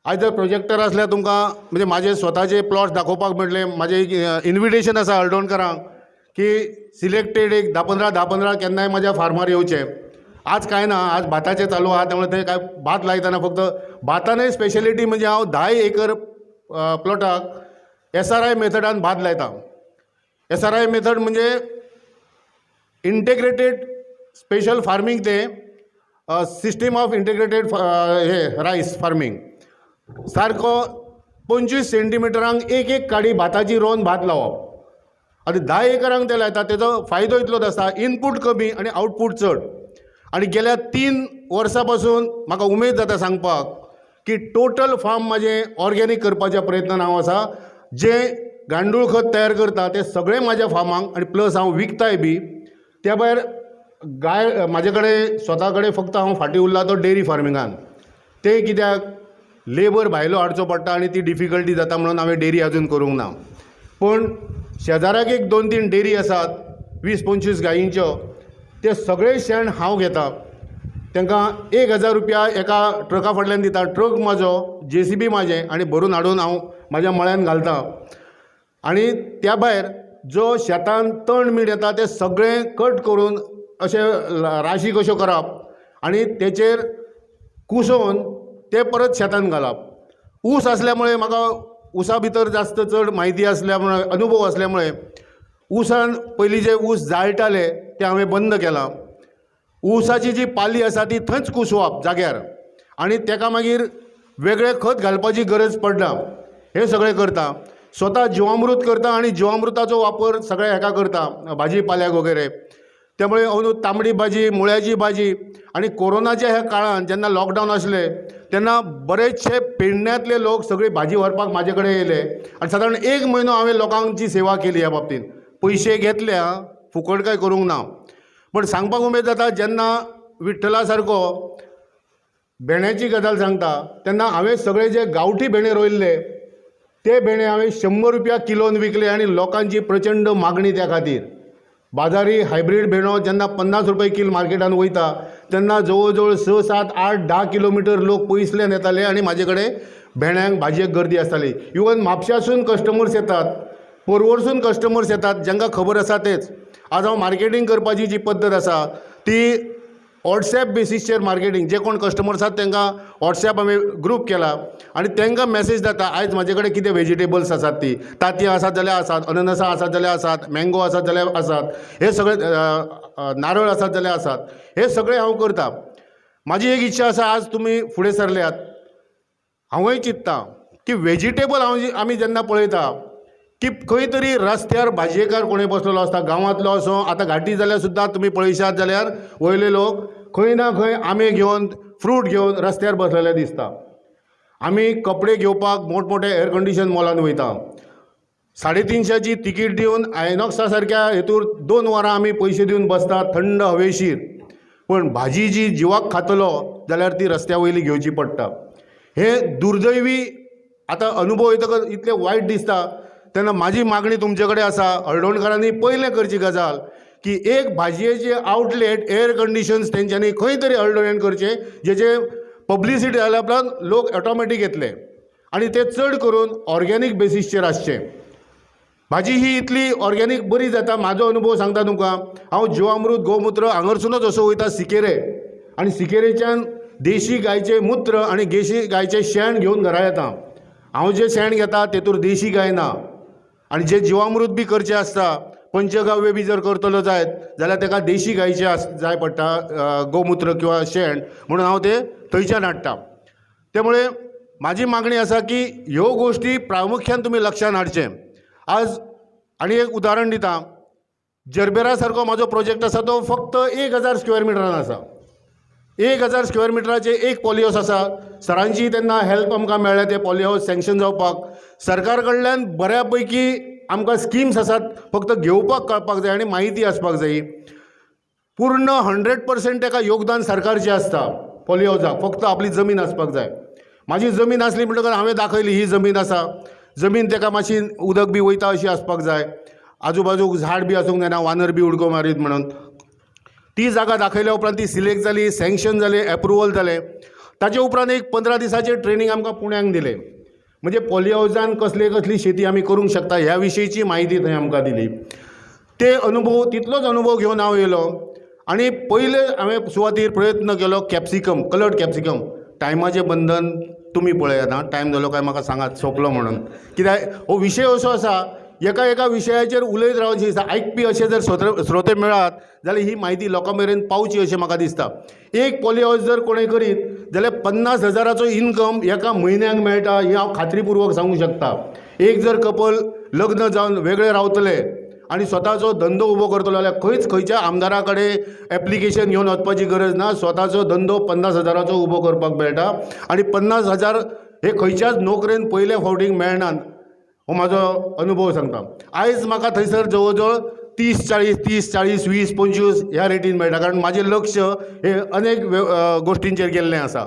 आयज जर प्रोजेक्टर आसल्यार तुमकां म्हणजे म्हाजे स्वताचे प्लॉट्स दाखोवपाक मेळटले. म्हाजें इन्विटेशन आसा हळदोणकरांक की सिलेक्टेड एक 10-15 केन्नाय म्हाज्या फार्मार येवचें. आज कांय ना, आज भाताचें चालू आहा, त्यामुळे थंय काय भात लायतना फक्त भातानय स्पेशलिटी म्हणजे हांव 10 एकर प्लॉटाक SRI मेथडान भात लायता. SRI मेथड म्हणजे इंटेग्रेटेड स्पेशल फार्मींग, ते सिस्टीम ऑफ इंटेग्रेटेड हे रायस फार्मींग. सारको 25 सेंटीमिटरांक एक काडी भाताची रोवन भात लावप. आतां 10 एकरांक ते लायता, तेजो फायदो इतलोच आसा, इनपूट कमी आनी आउटपूट चड. आनी गेल्या 3 वर्सां पासून म्हाका उमेद जाता सांगपाक की टोटल फार्म म्हाजें ऑर्गेनीक करपाच्या प्रयत्नान हांव आसा. जें गांडूळ खत तयार करता तें सगळें म्हाज्या फार्माक आनी प्लस हांव विकताय बी. त्या भायर गाय म्हाजे कडेन स्वता कडेन फक्त हांव फाटीं उरला तो डेरी फार्मिंगान. तें कित्याक लेबर भायलो हाडचो पडटा आनी ती डिफिकल्टी जाता म्हणून हांवें डेरी आजून करूंक ना. पूण शेजाराक एक 2-3 डेरी आसात 20-25 गायींच्यो, ते सगळे शेण हांव घेता. तांकां 1000 रुपया एका ट्रका फाटल्यान दिता. ट्रक म्हाजो, JCB म्हाजें, आनी भरून हाडून हांव म्हाज्या मळ्यान घालता. आनी त्या भायर जो शेतान तण मीठ येता तें सगळें कट करून अशें राशी कश्यो करप आनी तेचेर कुसोवन ते परत शेतान घालप. ऊस आसल्यामुळे म्हाका ऊसा भितर जास्त चड म्हायती आसल्यामुळे, अनुभव आसल्यामुळे ऊसान पयलीं जे ऊस जाळटाले ते हांवें बंद केलां. ऊसाची जी पाली आसा ती थंयच कुसोवप जाग्यार आनी ताका मागीर वेगळें खत घालपाची गरज पडना. हें सगळें करता. स्वता जिवामृत करता आनी जिवामृताचो वापर सगळ्या हेका करता, भाजी पाल्याक वगैरे. त्यामुळे अंदू तांबडी भाजी, मुळ्याची भाजी. आनी कोरोनाच्या ह्या काळान जेन्ना लॉकडावन आसले तेन्ना बरेचशे पेडण्यांतले लोक सगळी भाजी व्हरपाक म्हाजे कडेन येयले आनी सादारण 1 म्हयनो हांवें लोकांची सेवा केली ह्या बाबतींत. पयशे घेतले, फुकट काय करूंक ना. पण सांगपाक उमेद जाता जेन्ना विठ्ठला सारको भेण्याची गजाल सांगता तेन्ना हांवें सगळे जे गांवठी भेणे रोयल्ले ते भेणे हांवें 100 रुपया किलोन विकले आनी लोकांची प्रचंड मागणी त्या खातीर. बाजारी हायब्रीड भेणो जेन्ना 50 रुपया किल मार्केटान वयता तेन्ना जवळ जवळ 6, 7, 8, 10 किलोमिटर लोक पयसल्यान येताले आनी म्हाजे कडेन भेण्यांक भाजयेक गर्दी आसताली. इवन म्हापशासून कस्टमर्स येतात, परवरसून कस्टमर्स येतात, जांकां खबर आसा तेच. आज हांव मार्केटींग करपाची जी पद्दत आसा ती वॉट्सॅप बेसिसचेर मार्केटींग. जे कोण कस्टमर्स आसात तांकां वॉट्सॅप हांवें ग्रूप केला आनी तांकां मॅसेज जाता आयज म्हाजे कडेन कितें वेजिटेबल्स आसात ती. तांतयां आसात जाल्यार आसात, अननसां आसात जाल्यार आसात, मँगो आसात जाल्यार आसात, हे सगळे नारळ आसात जाल्यार आसात. हे सगळें हांव करता. म्हाजी एक इच्छा आसा, आज तुमी फुडें सरल्यात, हांवूय चिंत्ता की वेजिटेबल आमी जेन्ना पळयता की खंय तरी रस्त्यार भाजयेकार कोणें बसलेलो आसता, गांवांतलो असो. आतां घाटी जाल्यार सुद्दां तुमी पळयशात जाल्यार वयले लोक खंय ना खंय आंबे घेवन, फ्रूट घेवन रस्त्यार बसलेले दिसता. आमी कपडे घेवपाक मोठमोठे एअर कंडिशन मॉलान वयता. 350ची तिकीट दिवन आयनॉक्सा सारक्या हेतूर 2 वरां आमी पयशे दिवन बसतात थंड हवेशीर. पण भाजी जी जिवाक खातलो जाल्यार ती रस्त्या वयली घेवची पडटा. हे दुर्दैवी आतां अनुभव येतकच इतलें वायट दिसता. तेन्ना म्हाजी मागणी तुमचे कडेन आसा, हळदोणकारांनी पयलें करची गजाल की एक भाजयेचे आउटलेट एअर कंडिशन्स तेंच्यांनी खंय तरी हळदोणेन करचे, जेचे पब्लिसिटी जाल्या उपरांत लोक ऑटोमॅटीक येतले आनी ते चड करून ऑर्गेनीक बेसिसचेर आसचे. भाजी ही इतली ऑर्गेनीक बरी जाता. म्हाजो अनुभव सांगता तुमकां. हांव जिवामृत, गोमूत्र हांगरसूनच असो वयता सिकेरे आनी सिकेरेच्यान देशी गायचे मूत्र आनी देशी गायचे शेण घेवन घरा येता. हांव जें शेण घेता तेतूर देशी गाय ना आनी जे जिवामृत बी करचें आसता, पंचगव्य बी जर करतलो जायत जाल्यार ताका देशी गायचें जाय पडटा, गोमुत्र किंवा शेण, म्हणून हांव ते थंयच्यान हाडटा. त्यामुळे माझी मागणी आसा की ह्यो गोश्टी प्रामुख्यान तुमी लक्षांत हाडचें. आज आनी एक उदाहरण दिता. जरबेरा सारको म्हाजो प्रोजेक्ट आसा तो फक्त 1000 स्क्वेअर मिटरान आसा. 1000 स्क्वेअर मिटराचे एक पॉली हावस आसा. सरांची तेन्ना हेल्प आमकां मेळ्ळें ते पॉली हावस सँक्शन जावपाक. सरकार कडल्यान बऱ्या पैकी आमकां स्किम्स आसात, फक्त घेवपाक कळपाक जाय आनी म्हायती आसपाक जाय. पूर्ण 100% ताका योगदान सरकारचें आसता पॉली हावजाक, फक्त आपली जमीन आसपाक जाय. म्हाजी जमीन आसली म्हणटकच हांवें दाखयली ही जमीन आसा. जमीन ताका मातशी उदक बी वयता अशी आसपाक जाय, आजूबाजूक झाड बी आसूंक जायना, वानर बी उडको मारीत म्हणून. ती जागा दाखयल्या उपरांत ती सिलेक्ट जाली, सँक्शन जालें, एप्रुवल जालें. ताचे उपरांत एक 15 दिसाचें ट्रेनींग आमकां पुण्याक दिलें. म्हणजे पॉली हावजान कसली शेती आमी करूंक शकता ह्या विशयीची म्हायती थंय आमकां दिली. ते अनुभव, तितलोच अनुभव घेवन हांव येयलो आनी पयले हांवें सुवातेर प्रयत्न केलो कॅप्सिकम, कलर्ड कॅप्सिकम. टायमाचें बंधन तुमी पळयात हां, टायम जालो काय म्हाका सांगात सोंपलो म्हणून. कित्याक हो विशय असो आसा, एका विशयाचेर उलयत रावचें दिसता. आयकपी अशे जर श्रोते मेळात जाल्यार ही म्हायती लोकां मेरेन पावची अशें म्हाका दिसता. एक पॉली हावस जर कोणें करीत जाल्यार 50,000 इनकम एका म्हयन्याक मेळटा, ही हांव खात्रीपूर्वक सांगूं शकता. एक जर कपल लग्न जावन वेगळे रावतले आनी स्वताचो धंदो उबो करतलो जाल्यार खंयच्या आमदारा कडेन एप्लिकेशन घेवन वचपाची गरज ना. स्वताचो धंदो 50,000 उबो करपाक मेळटा आनी 50,000 हे खंयच्याच नोकरेन पयल्या फावटीक मेळनात. हो म्हाजो अनुभव सांगता. आयज म्हाका थंयसर जवळ जवळ 30, 40, 20, 25 ह्या रेटीन मेळटा, कारण म्हाजें लक्ष हे अनेक गोश्टींचेर गेल्लें आसा.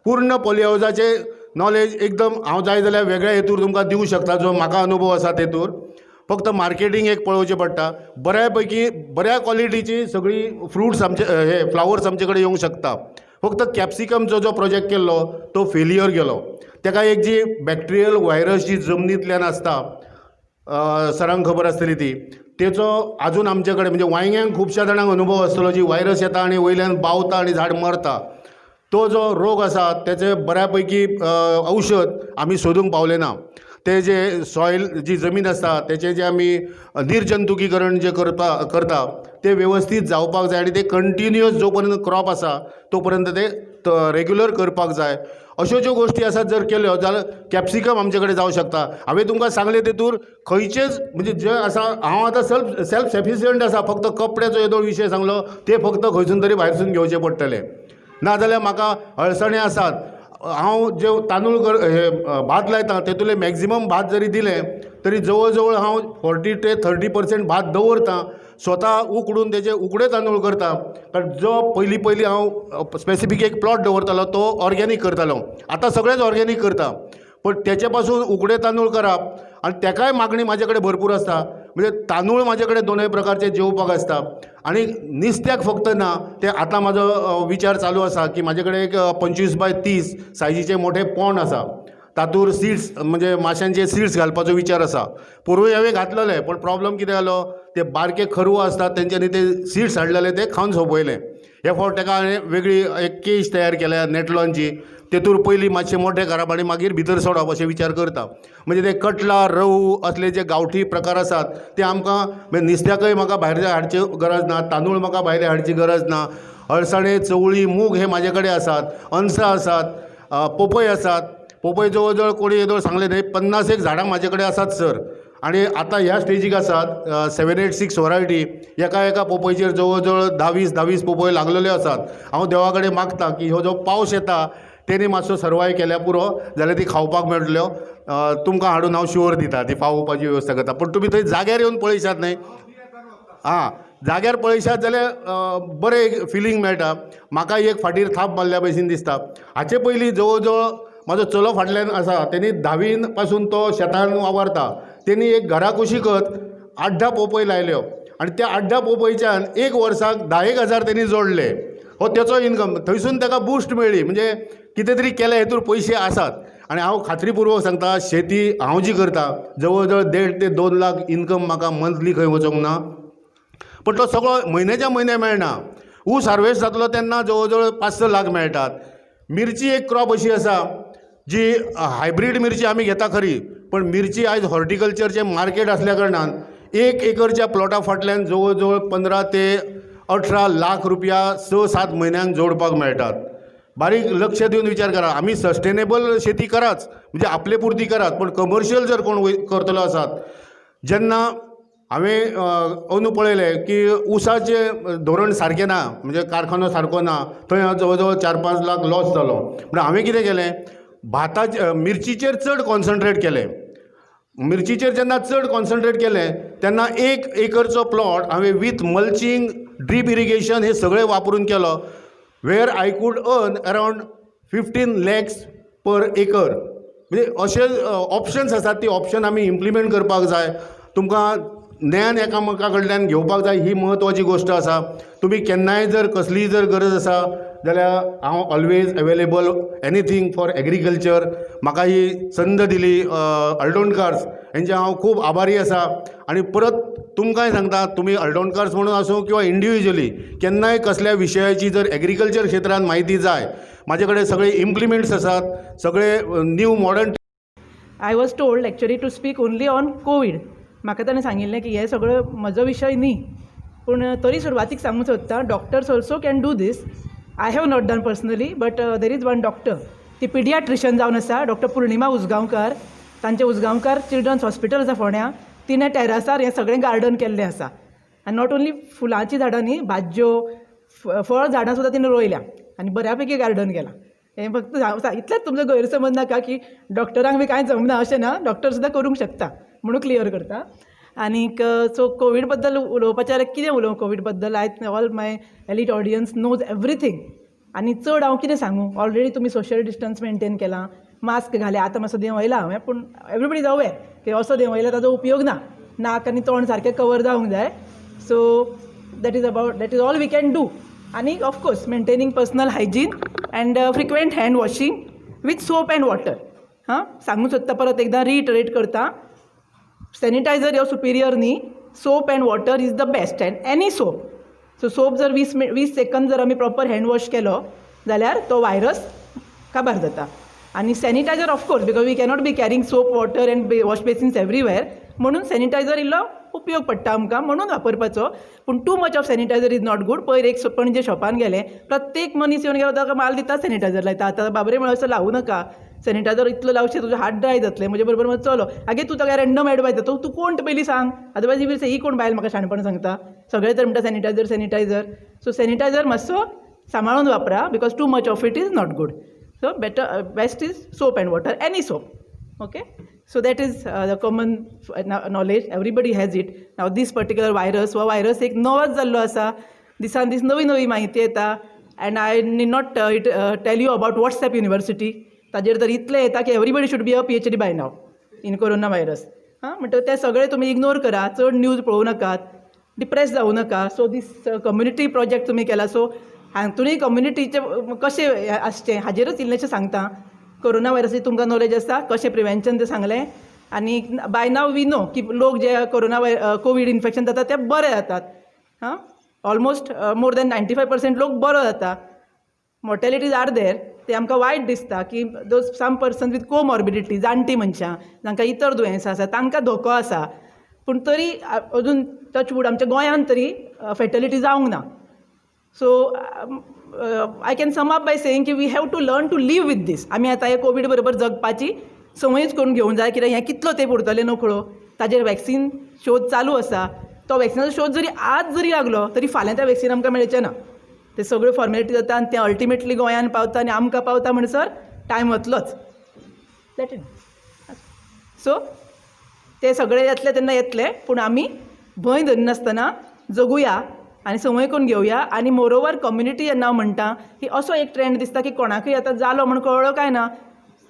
पूर्ण पॉली हावजाचें नॉलेज एकदम हांव जाय जाल्यार वेगळ्या हेतूर तुमकां दिवं शकता, जो म्हाका अनुभव आसा तेतूर. फक्त मार्केटींग एक पळोवचें पडटा. बऱ्या पैकी बऱ्या क्वॉलिटीची सगळी फ्रुट्स आमचे हे फ्लावर्स आमचे कडेन येवंक शकता. फक्त कॅप्सिकमचो जो प्रोजेक्ट केल्लो तो फेलियर गेलो. ताका एक जी बॅक्टेरियल व्हायरस जी जमनींतल्यान आसता, सरांक खबर आसतली ती, तेचो आजून आमचे कडेन, म्हणजे वांयग्यांक खुबश्या जाणांक अनुभव आसतलो, जी व्हायरस येता आनी वयल्यान बावता आनी झाड मरता. तो जो रोग आसा तेचे बऱ्या पैकी औषध आमी सोदूंक पावले ना. ते जे सॉयल जी जमीन आसता तेचे जे आमी निर्जंतुकीकरण जे करता ते व्यवस्थीत जावपाक जाय आनी ते कंटिन्युअस जो पर्यंत क्रॉप आसा तो पर्यंत ते रेग्युलर करपाक जाय. अश्यो ज्यो गोश्टी आसात जर केल्यो जाल्यार कॅप्सिकम आमचे कडेन जावं शकता. हांवें तुमकां सांगलें तेतूर खंयचेच म्हणजे जे आसा, हांव आतां सेल्फ सफिशियंट आसा. फक्त कपड्याचो येदो विशय सांगलो, ते फक्त खंयसून तरी भायरसून घेवचे पडटले. नाजाल्यार म्हाका अळसाणे आसात. हांव जे तांदूळ हे भात लायता तेतूंतले मॅक्झिमम भात जरी दिलें तरी जवळ जवळ हांव 40 ते 30% भात दवरतां. स्वता उकडून तेजे उकडे तांदूळ करता. कारण जो पयलीं हांव स्पेसिफीक एक प्लॉट दवरतालो तो ऑर्गेनीक करतालो. आतां सगळेंच ऑर्गेनीक करता, पण तेचे पासून उकडे तांदूळ करप आनी तेकाय मागणी म्हाजे कडेन भरपूर आसता. म्हणजे तांदूळ म्हाजे कडेन दोनूय प्रकारचे जेवपाक आसता. आनी नुस्त्याक फक्त ना, ते आतां म्हाजो विचार चालू आसा की म्हाजे कडेन एक 25 बाय 30 सायजीचे मोठे पोंड आसा. तातूंत सीड्स म्हणजे माश्यांचे सीड्स घालपाचो विचार आसा. पूर्वी हांवें घातलेले, पण प्रॉब्लम कितें जालो, ते बारके खरवो आसतात तेंच्यांनी ते सीड्स हाडलेले ते खावन सोंपयले. हे फावट ताका हांवें वेगळी एक केज तयार केल्या नेटलॉनची. तेतूर पयलीं मातशें मोठें घराब आनी मागीर भितर सोडप अशें विचार करता. म्हणजे ते कटला, रवू असले जे गांवठी प्रकार आसात ते आमकां म्हणजे नुस्त्याकय म्हाका भायर हाडची गरज ना, तांदूळ म्हाका भायर हाडची गरज ना. अळसाणे, चवळी, मूग हे म्हाजे कडेन आसात, अणसां आसात, पोपय आसात. पोपय जवळ जवळ कोणी येदोळ सांगले थंय 50 झाडां म्हाजे कडेन आसात सर. आनी आतां ह्या स्टेजीक आसात 786 वरायटी. एका पोपयचेर जवळ जवळ 10-20 पोपय लागलेल्यो आसात. हांव देवा कडेन मागता की हो जो पावस येता तेणी मातसो सर्वाय केल्या पुरो जाल्यार ती खावपाक मेळटल्यो. तुमकां हाडून हांव शुअर दिता, ती पावोवपाची वेवस्था करता. पण तुमी थंय जाग्यार येवन पळयशात न्हय. हां, जाग्यार पळयशात जाल्यार बरें एक फिलींग मेळटा. म्हाका एक फाटीर थाप मारल्या भशेन दिसता. हाचे पयलीं जवळ जवळ म्हाजो चलो फाटल्यान आसा, तेणी 10वी पासून तो शेतान वावरता. तेणी एक घरा कुशीकच 8-10 पोपय लायल्यो आनी त्या 8-10 पोपयच्यान एक वर्साक 10,000 तेणी जोडले. हो तेचो इनकम. थंयसून ताका बूस्ट मेळ्ळी. म्हणजे कितें तरी केल्या हेतूर पयशे आसात. आनी हांव खात्रीपूर्वक सांगता, शेती हांव जी करता जवळ जवळ 1.5 ते 2 लाख इनकम म्हाका मंथली खंय वचोंक ना. पण तो सगळो म्हयन्याच्या म्हयने मेळना. ऊस हार्वेस्ट जातलो तेन्ना जवळ जवळ 5-6 लाख मेळटात. मिरची एक क्रॉप अशी आसा जी हायब्रीड मिरची आमी घेता खरी, पण मिरची आयज हॉर्टिकल्चरचें मार्केट आसल्या कारणान 1 एकरच्या प्लॉटा फाटल्यान जवळ जवळ 15 ते 18 लाख रुपया 6-7 म्हयन्यांक जोडपाक मेळटात. बारीक लक्ष दिवन विचार करा. आमी सस्टेनेबल शेती कराच, म्हणजे आपले पुरती करात, पण कमर्शियल जर कोण करतलो आसात, जेन्ना हांवें अंदू पळयलें की ऊसाचें धोरण सारकें ना, म्हणजे कारखानो सारको ना, थंय जवळ जवळ 4-5 लाख लॉस जालो. म्हणून हांवें कितें केलें, मिरचीचेर चड कॉन्सन्ट्रेट केलें. मिरचीचेर जेन्ना चड कॉन्सन्ट्रेट केलें तेन्ना 1 एकरचो प्लॉट हांवें वीथ मल्चिंग, ड्रीप इरिगेशन हे सगळें वापरून केलो, wear I could earn around 15 lakhs per acre. म्हणजे अशे ऑप्शन्स आसात, ती ऑप्शन आमी इम्प्लिमेंट करपाक जाय. तुमकां ज्ञान एकामेका कडल्यान घेवपाक जाय, ही म्हत्वाची गोश्ट आसा. तुमी केन्नाय जर कसलीय जर गरज आसा जाल्यार हांव always available, anything for agriculture. म्हाका ही संद दिली अल्डोणकार्स, हेंचे हांव खूब आभारी आसा. आनी परत तुमकांय सांगता, तुमी अल्डोणकार्स म्हणून आसूं किंवा इंडिविज्युअली केन्नाय कसल्या विशयाची जर एग्रीकल्चर क्षेत्रांत म्हायती जाय, म्हाजे कडेन सगळे इम्प्लिमेंट्स आसात, सगळे new modern. I was told actually to speak only on COVID. म्हाका ताणें सांगिल्लें की हे सगळो म्हजो विशय न्ही, पूण तरी सुरवातीक सांगूंक सोदता, doctors also can do these. I have not done personally, but there is one doctor, ती पिडियाट्रिशन जावन आसा, डॉक्टर पूर्णिमा उसगांवकार. तांचें उसगांवकार चिल्ड्रन्स हॉस्पिटल आसा फोंड्या, तिणें टॅरासार हें सगळें गार्डन केल्लें आसा. आनी नॉट ओन्ली फुलांची झाडां न्ही, भाज्यो, फळ झाडां सुद्दां तिणें रोयल्या आनी बऱ्यापैकी गार्डन केलां. हें फक्त इतलेंच तुमचो गैरसमज नाका की डॉक्टरांक बी कांय जमना अशें ना, डॉक्टर सुद्दां करूंक शकता म्हणून क्लियर करता. आनीक सो कोवीड बद्दल उलोवपाचें कितें उलोवं कोवीड बद्दल. ऑल माय एलीट ऑडियन्स नोज एवरीथींग. आनी चड हांव कितें सांगूं, ऑलरेडी तुमी सोशल डिस्टन्स मेंटेन केलां, मास्क घाले, आतां मातसो देंव वयला हांवें, पूण एवरीबडी इज अवेर की असो देंव वयला ताजो उपयोग ना, नाक आनी तोंड सारकें कवर जावंक जाय. So that is all we can do. आनी of course maintaining personal hygiene and frequent hand washing with soap and water. हां, सांगूंक सोदता, परत एकदां रिटरेट करता, सॅनिटायझर ह्यो सुपिरियर न्ही, soap and water is the best, and any soap. So soap जर 20 सेकंद जर आमी प्रॉपर हँड वॉश केलो जाल्यार तो व्हायरस काबार जाता. आनी sanitiser of course, because we cannot be carrying soap water and wash basins everywhere, म्हणून सॅनिटायझर इल्लो उपयोग पडटा आमकां, म्हणून वापरपाचो. पूण too much of sanitiser is not good. पयर एक पणजे शॉपान गेलें, प्रत्येक मनीस येवन गेलो ताका माल दिता, सॅनिटायझर लायता. आतां बाबरे म्हळ्यार असं लावू नाका, सॅनिटायझर इतलो लावचें तुजे हात ड्राय जातले. म्हजे बरोबर मग चलो आगे तूं ताका रँडम एडवायस दिता, तूं कोण पयलीं सांग, अदरवायज यू वील से ही कोण बायल म्हाका शाणपण सांगता, सगळे तर म्हणटा सॅनिटायझर सॅनिटायझर. सो सॅनिटायझर मातसो सांबाळून वापरा, because to much of it is not good. So best is soap and water, any soap. Okay, so that is the common knowledge, everybody has it. Now this particular virus हो virus एक नवोच जाल्लो आसा, दिसान दीस नवी नवी म्हायती येता. And I need not tell you about WhatsApp university, ताजेर तर इतलें येता की everybody should be a PhD by now in coronavirus. हां, म्हणटकीर ते सगळे तुमी इग्नोर करा, चड न्यूज पळोवं नाकात, डिप्रेस जावं नाका. सो दीस कम्युनिटी प्रोजेक्ट तुमी केला, सो हातूंय कम्युनिटीचे कशें आसचें हाजेरच इल्लेशें सांगता. कोरोना व्हायरसाची तुमकां नॉलेज आसा, कशें प्रिवेंशन तें सांगलें. आनी बाय नाव वी नो की लोक जे कोवीड इन्फेक्शन जाता ते बरे जातात. हां, ऑलमोस्ट मोर दॅन 95% लोक बरो जाता. मॉर्टेलिटीज आर देर, ते आमकां वायट दिसता की those some person with comorbidity, जाणटी मनशां जांकां इतर दुयेंसां आसा तांकां धोको आसा. पूण तरी अजून टचवूड आमच्या गोंयांत तरी फेटलिटी जावंक ना. So I can sum up by saying की we have to learn to live with this. आमी आतां हे कोवीड बरोबर जगपाची संवयच करून घेवंक जाय, कित्याक हें कितलो तेंप उरतलें नकळो. ताजेर वॅक्सीन शोध चालू आसा. तो वॅक्सिनाचो शोध जरी आज जरी लागलो तरी फाल्यां त्या वॅक्सीन आमकां मेळचें ना. ते सगळ्यो फॉर्मेलिटी जाता आनी ते अल्टिमेटली गोंयांत पावता आनी आमकां पावता म्हणसर टायम वतलोच. That it. सो ते सगळे येतले तेन्ना येतले, पूण आमी भंय धरनासतना जगुया आनी संवय करून घेवया. आनी मोरोवर कम्युनिटी जेन्ना हांव म्हणटा की असो एक ट्रेंड दिसता की कोणाकूय आतां जालो म्हण कळ्ळो काय ना,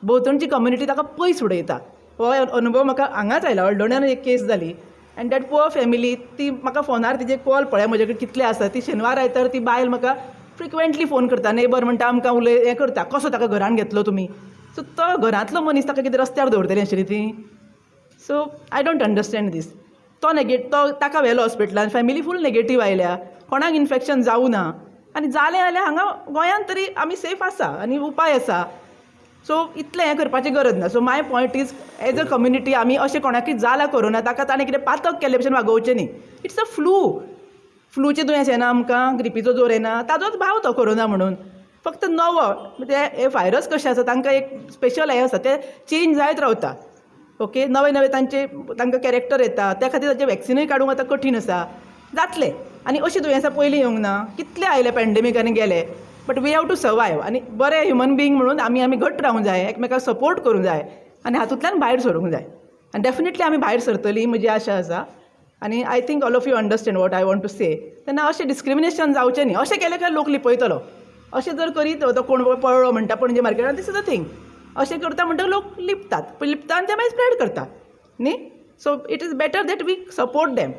भोंवतणची कम्युनिटी ताका पयस उडयता. हो अनुभव म्हाका हांगाच आयला. हळडोण्यान एक केस जाली अँड दॅट पुअर फॅमिली, ती म्हाका फोनार तिचे कॉल पळय म्हजे कडेन कितले आसा. ती शेनवार आयतार ती बायल म्हाका फ्रिक्वेंटली फोन करता, नेबर म्हणटा आमकां हें करता, कसो ताका घरान घेतलो तुमी. सो तो घरांतलो मनीस ताका कितें रस्त्यार दवरतली आशिल्ली ती. सो आय डोंट अंडरस्टँड दीस. तो ताका व्हेलो हॉस्पिटलान, फॅमिली फूल नेगेटीव आयल्या, कोणाक इन्फेक्शन जावं ना. आनी जालें जाल्यार हांगा गोंयांत तरी आमी सेफ आसा आनी उपाय आसा. सो इतलें हें करपाची गरज ना. So my point is as a community आमी अशें कोणाकूय जाला कोरोना ताका ताणें कितें पातक केल्ले भशेन वागोवचें न्ही. इट्स अ फ्लूचें दुयेंस येना आमकां, ग्रिपीचो जोर येना, ताजोच भाव तो कोरोना म्हणून. फक्त नवो म्हणजे हे व्हायरस कशे आसा तांकां एक स्पेशल हें आसा, ते चेंज जायत रावता. ओके, नवे नवे तांकां कॅरेक्टर येता, त्या खातीर ताचें वॅक्सिनूय काडूंक आतां कठीण आसा. जातलें. आनी अशीं दुयेंसां पयलीं येवंक ना, कितले आयले पॅन्डेमीक आनी गेले. But we have to survive. आनी बरे ह्युमन बिंग म्हणून आमी घट्ट रावूंक जाय, एकमेकाक सपोर्ट करूंक जाय आनी हातूंतल्यान भायर सरूंक जाय. आनी डेफिनेटली आमी भायर सरतलीं, म्हजी आशा आसा. आनी I think all of you understand what I want to say. तेन्ना अशें डिस्क्रिमिनेशन जावचें न्ही. अशें केलें काय लोक लिपयतलो. अशें जर करीत तो कोण पळ्ळो म्हणटा पणजे मार्केटान, दीस इज अ थिंग. अशें करता म्हणटा लोक लिपतात आनी ते मागीर स्प्रेड करतात न्ही. So it is better that we support them.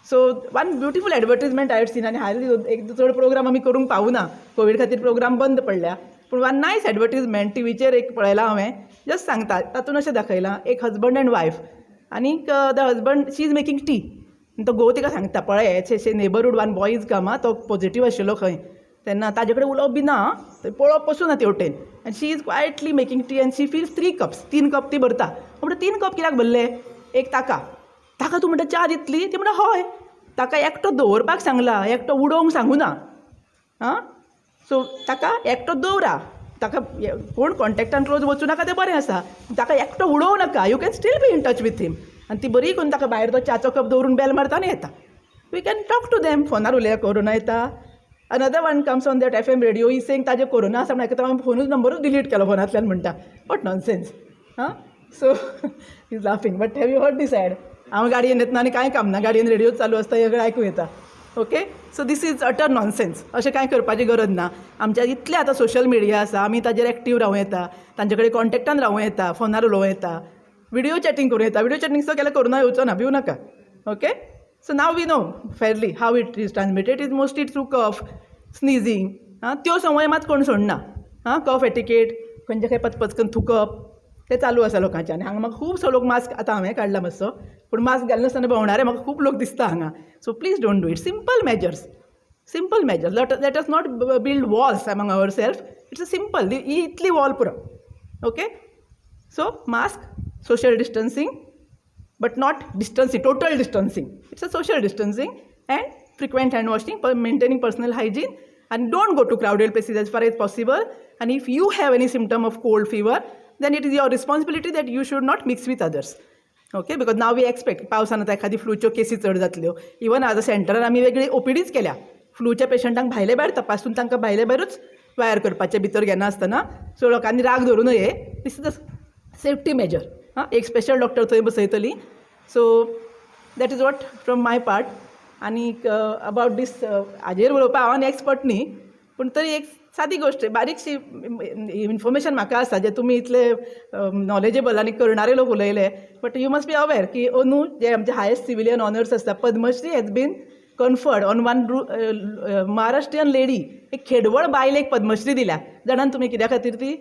So one beautiful advertisement हांवें सीन, आनी हालीं एक चड प्रोग्राम आमी करूंक पावूना, कोवीड खातीर प्रोग्राम बंद पडल्या. पूण वन नायस एडवर्टिजमेंट टीव्हीचेर एक पळयलां हांवें. जस्ट सांगता, तातूंत अशें दाखयलां एक हजबंड एंड वायफ, आनीक the husband she is making tea. तो घोव तिका सांगता, पळय हे neighbourhood one boy is come, तो पॉझिटीव आशिल्लो खंय, तेन्ना ताजे कडेन उलोवप बी ना, थंय पळोवप पसून ना तेवटेन. आनी शी इज क्वायटली मेकिंग टी आनी शी फील्स 3 कप्स. 3 कप ती भरता. म्हणटा 3 कप कित्याक भरले? एक ताका तूं म्हणटा च्या दितली? ती म्हणटा हय. ताका एकटो दवरपाक सांगला, एकटो उडोवंक सांगू ना. आं, सो ताका एकटो दवरा. ताका कोण कॉन्टेक्टान क्लोज वचूं नाका, तें बरें आसा. ताका एकटो उडोवं नाका. You can still be in touch with him. आनी ती बरी करून ताका भायर तो च्याचो कप दवरून बेल मारता आनी येता. We can talk to them. फोनार उलया, कोरोना येता. Another one comes on that FM radio, he saying ताजे कोरोना आसा म्हणून आयकता, फोनूच नंबरूच डिलीट केलो फोनांतल्यान म्हणटा. What nonsense. हां, so is laughing. But have you heard this ad? हांव गाडयेन येतना आनी कांय काम ना, गाडयेन रेडिओ चालू आसता, हें आयकूं येता. Okay, so this is utter nonsense. अशें कांय करपाची गरज ना. आमच्या इतलें आतां सोशल मिडिया आसा, आमी ताजेर एक्टीव रावूं येता, तांचे कडेन कॉन्टेक्टान रावूं येता, फोनार उलोवं येता, व्हिडिओ चॅटींग करूं येता. व्हिडिओ चॅटींग सुद्दां केल्यार कोरोना येवचो ना, भिवू नाका. Okay, so now we know fairly how it is transmitted. Is mostly through cough, sneezing. त्यो संवय मात कोण सोडना. कफ एटिकेट, खंयचे खंय पचपच करून थुकप, तें चालू आसा लोकांचें. आनी हांगा म्हाका खुबसो लोक मास्क, आतां हांवें काडला मातसो, पूण मास्क घालनासतना भोंवणारे म्हाका खूब लोक दिसता हांगा. So please don't do it. Simple measures. Let us not build walls among our self. It's a simple, ही इतली वॉल पुरो. Okay, so mask, social distancing, but not distancing, total distancing. It's a social distancing and frequent hand washing, maintaining personal hygiene, and don't go to crowded places as far as possible. And if you have any symptom of cold fever, then it is your responsibility that you should not mix with others. Okay, because now we expect पावसान आतां एखादी फ्लूच्यो केसी चड जातल्यो. Even आज सेंटरान आमी वेगळी OPDच केल्या. फ्लूच्या पेशंटांक भायले भायर तपासून तांकां भायले भायरूच वायर करपाचें, भितर घेना आसतना. सो लोकांनी राग धरूं नये. This is a safety measure. एक स्पेशल डॉक्टर थंय बसयतली. So that is what from my part. आनी अबावट दीस हाजेर उलोवपाक हांव एक्सपर्ट न्ही, पूण तरी एक सादी गोश्ट, बारीकशी इन्फॉर्मेशन म्हाका आसा, जे तुमी इतले नॉलेजेबल आनी करणारे लोक उलयले. But you must be aware की अंदू जे आमचे हायेस्ट सिविलियन ऑनर्स आसता, Padmashri has been conferred on one Maharashtrian lady. एक खेडवळ बायल एक पद्मश्री दिल्या. जाणान तुमी कित्या खातीर ती?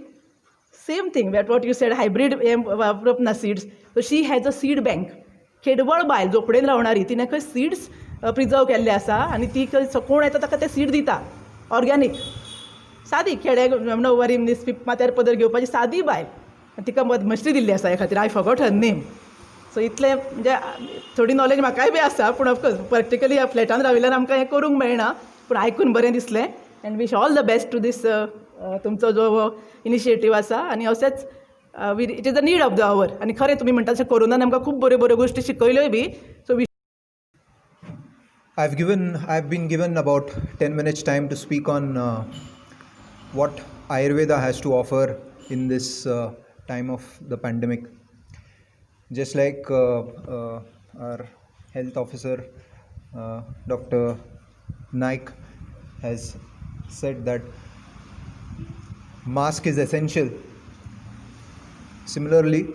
Same thing that what you said, hybrid वापरप ना seeds. So she has a seed bank. खेडवळ बायल झोपडेन रावणारी, तिणें खंय सीड्स प्रिजर्व केल्ले आसा आनी ती कोण येता ताका ते सीड दिता, ऑर्गॅनीक. सादी खेड्याक नववारी माथ्यार पदर घेवपाची सादी बायल, तिका पद्मश्री दिल्ली आसा हे खातीर. I forgot her name. So इतलें म्हणजे थोडी नॉलेज म्हाकाय बी आसा, पूण ऑफकोर्स प्रॅक्टिकली फ्लॅटान राविल्ल्यान आमकां हें करूंक मेळना. पूण आयकून बरें दिसलें. And wish all the best to this तुमचो जो इनिशिएटीव आसा. आनी अशेंच it is the need of the hour. आनी खरें तुमी म्हणटा तशें कोरोनान आमकां खूब बऱ्यो बऱ्यो गोश्टी शिकयल्योय बी. So I've been given about 10 minutes time to speak on what Ayurveda has to offer in this time of the pandemic. Just like our health officer, Dr. Naik, has said that mask is essential. Similarly,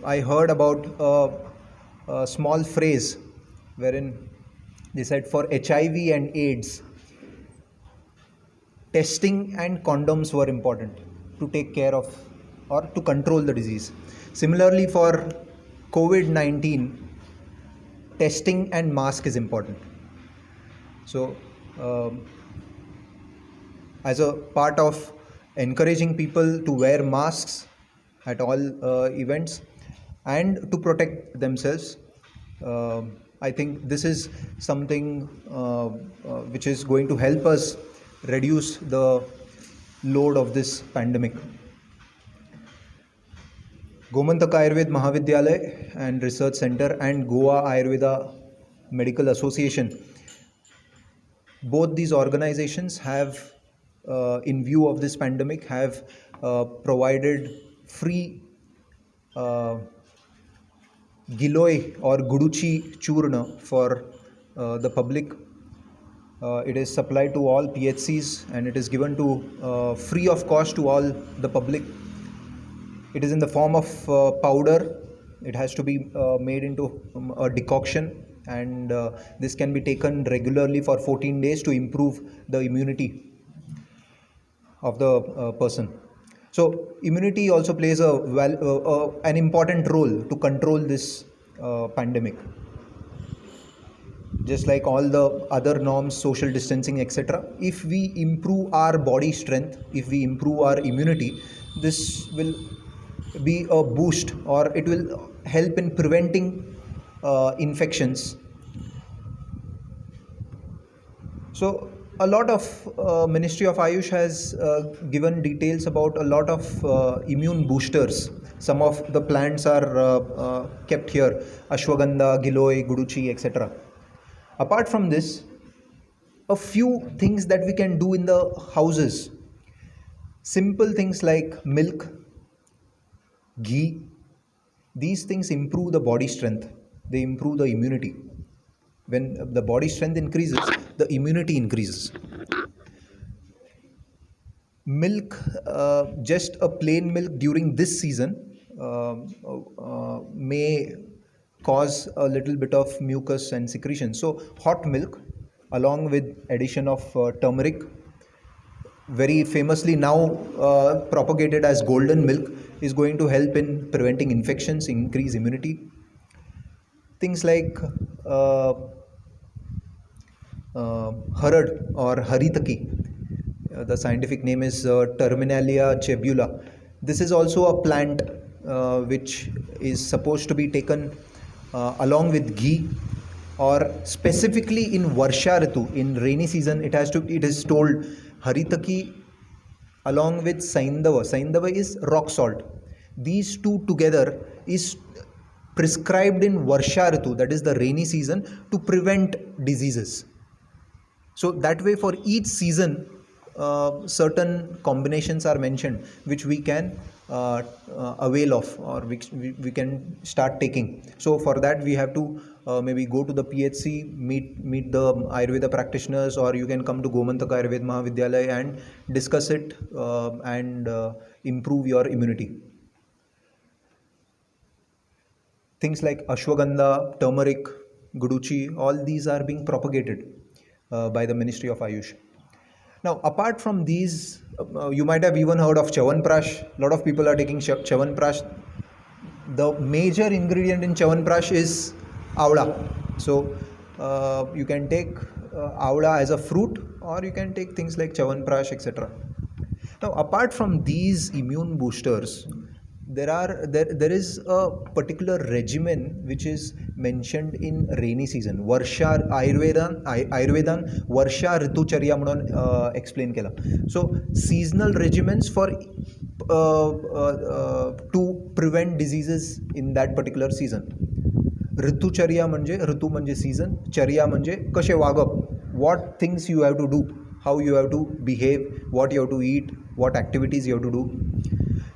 I heard about a small phrase wherein they said for HIV and AIDS, testing and condoms were important to take care of or to control the disease. Similarly, for COVID-19, testing and mask is important. So, as a part of encouraging people to wear masks at all events and to protect themselves. I think this is something which is going to help us reduce the load of this pandemic. Gomantaka Ayurved Mahavidyalaya and Research Center and Goa Ayurveda Medical Association, both these organizations have, in view of this pandemic, have provided free Giloy or Guduchi Churna for the public. It is supplied to all PHCs and it is given to free of cost to all the public. It is in the form of powder. It has to be made into a decoction, and this can be taken regularly for 14 days to improve the immunity of the person. So immunity also plays an important role to control this pandemic. Just like all the other norms, social distancing, etc. If we improve our body strength, if we improve our immunity, this will be a boost, or it will help in preventing infections. So a lot of Ministry of Ayush has given details about a lot of immune boosters. Some of the plants are kept here: ashwagandha, giloy, guduchi, etc. Apart from this, a few things that we can do in the houses. Simple things like milk, ghee. These things improve the body strength. They improve the immunity. When the body strength increases, the immunity increases. Milk, just a plain milk during this season may cause a little bit of mucus and secretion. So hot milk along with addition of turmeric, very famously now propagated as golden milk, is going to help in preventing infections, increase immunity. Things like harad or haritaki, the scientific name is Terminalia jebula. This is also a plant which is supposed to be taken along with ghee, or specifically in Varsha Ritu, in rainy season. It is told haritaki along with Saindava. Saindava is rock salt. These two together is prescribed in Varsha Ritu, that is the rainy season, to prevent diseases. So that way, for each season, certain combinations are mentioned which we can avail of, or which we can start taking. So for that we have to maybe go to the PHC, meet the Ayurveda practitioners, or you can come to Gomantaka Ayurved Mahavidyalaya and discuss it and improve your immunity. Things like ashwagandha, turmeric, guduchi, all these are being propagated by the Ministry of Ayush. Now, apart from these, you might have even heard of Chyawanprash. A lot of people are taking Chyawanprash. The major ingredient in Chyawanprash is Avla. So, you can take Avla as a fruit, or you can take things like Chyawanprash, etc. Now, apart from these immune boosters, there is a particular regimen which is mentioned in rainy season. Varsha Ayurvedan Varsha Ritucharya म्हणून explain केला. So seasonal regimens for to prevent diseases in that particular season. ऋतुचर्या म्हणजे ऋतू म्हणजे season, चर्या म्हणजे कसे वागप, what things you have to do, how you have to behave, what you have to eat, what activities you have to do.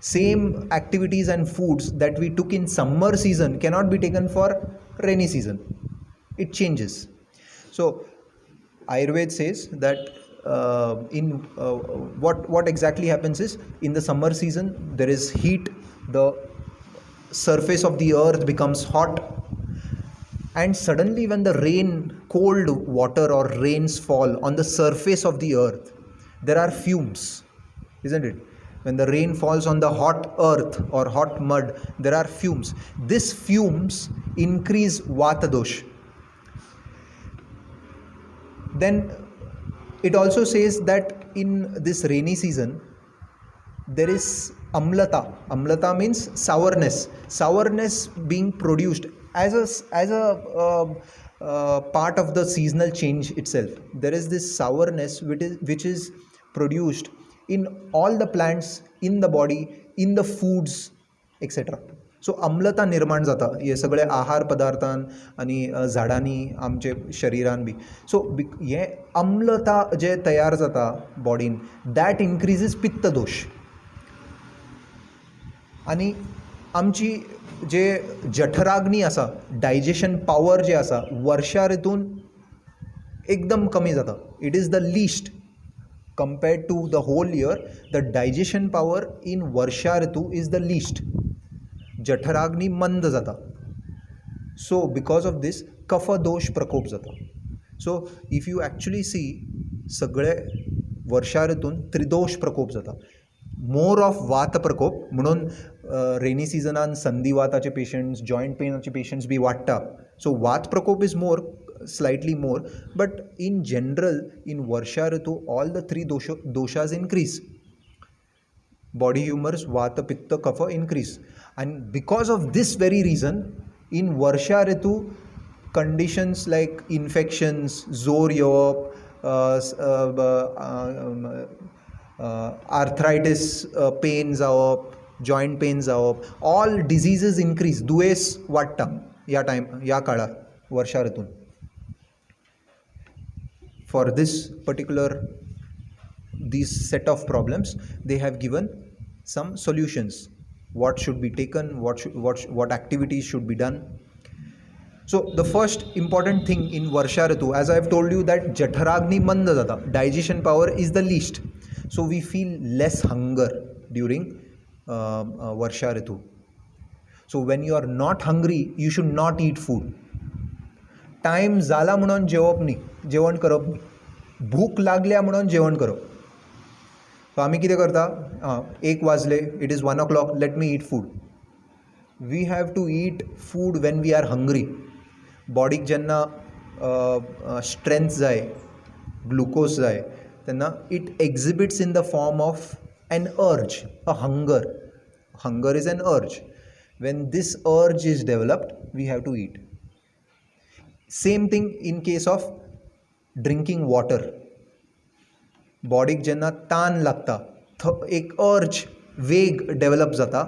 Same activities and foods that we took in summer season cannot be taken for rainy season. It changes. So Ayurveda says that what exactly happens is, in the summer season there is heat, the surface of the earth becomes hot, and suddenly when the cold water or rains fall on the surface of the earth, there are fumes, isn't it? When the rain falls on the hot earth or hot mud, there are fumes. These fumes increase Vata dosh. Then it also says that in this rainy season, there is amlata. Amlata means sourness. Sourness being produced as a part of the seasonal change itself. There is this sourness which is produced in all the plants, in the body, in the foods, etc. So अम्लता निर्माण जाता हे सगळे आहार पदार्थान आनी झाडांनी आमचे शरिरान बी. So हे अम्लता जे तयार जाता बॉडीन, दॅट इन्क्रीजीज पित्त दोश. आनी आमची जे जठराग्नी आसा, डायजेशन पावर जे आसा, वर्षा ऋतून एकदम कमी जाता. It is the least compared to the whole year. The digestion power in Varsha Ritu is the least. Jatharagni mand jata. So because of this, kapha dosh prakop jata. So if you actually see, सगळे वर्षा ऋतून त्रिदोष प्रकोप जाता. More of वात प्रकोप म्हणून rainy सिजनान संधिवाताचे patients, joint पेनाचे patients बी वाडटा. So वात प्रकोप is more, slightly more, but in general in Varsha Ritu all the three doshas increase. Body humors, vata, pitta, kapha increase, and because of this very reason in Varsha Ritu conditions like infections, zor yawap, arthritis, pain जावप, joint pain जावप, all diseases increase. दुयेस वाडटा ह्या काळार वर्षा ऋतून. For this particular, these set of problems, they have given some solutions. What should be taken, what activities should be done. So the first important thing in Varsha Ritu, as I have told you, that Jatharagni manda jata, digestion power is the least. So we feel less hunger during Varsha Ritu. So when you are not hungry, you should not eat food. Time जाला म्हणून जेवप न्ही, जेवण करप न्ही. भूक लागल्या म्हणून जेवण करप. सो आमी कितें करता, 1 वाजले, it is 1 o'clock, let me eat food. We have to eat food when we are hungry. बॉडीक जेन्ना स्ट्रेंथ जाय, ग्लुकोज जाय, तेन्ना it exhibits in the form of an urge, a hunger. Hunger is an urge. When this urge is developed, we have to eat. Same thing in case of drinking water. बॉडीक जेन्ना तान लागता, एक अर्ज, वेग develop जाता,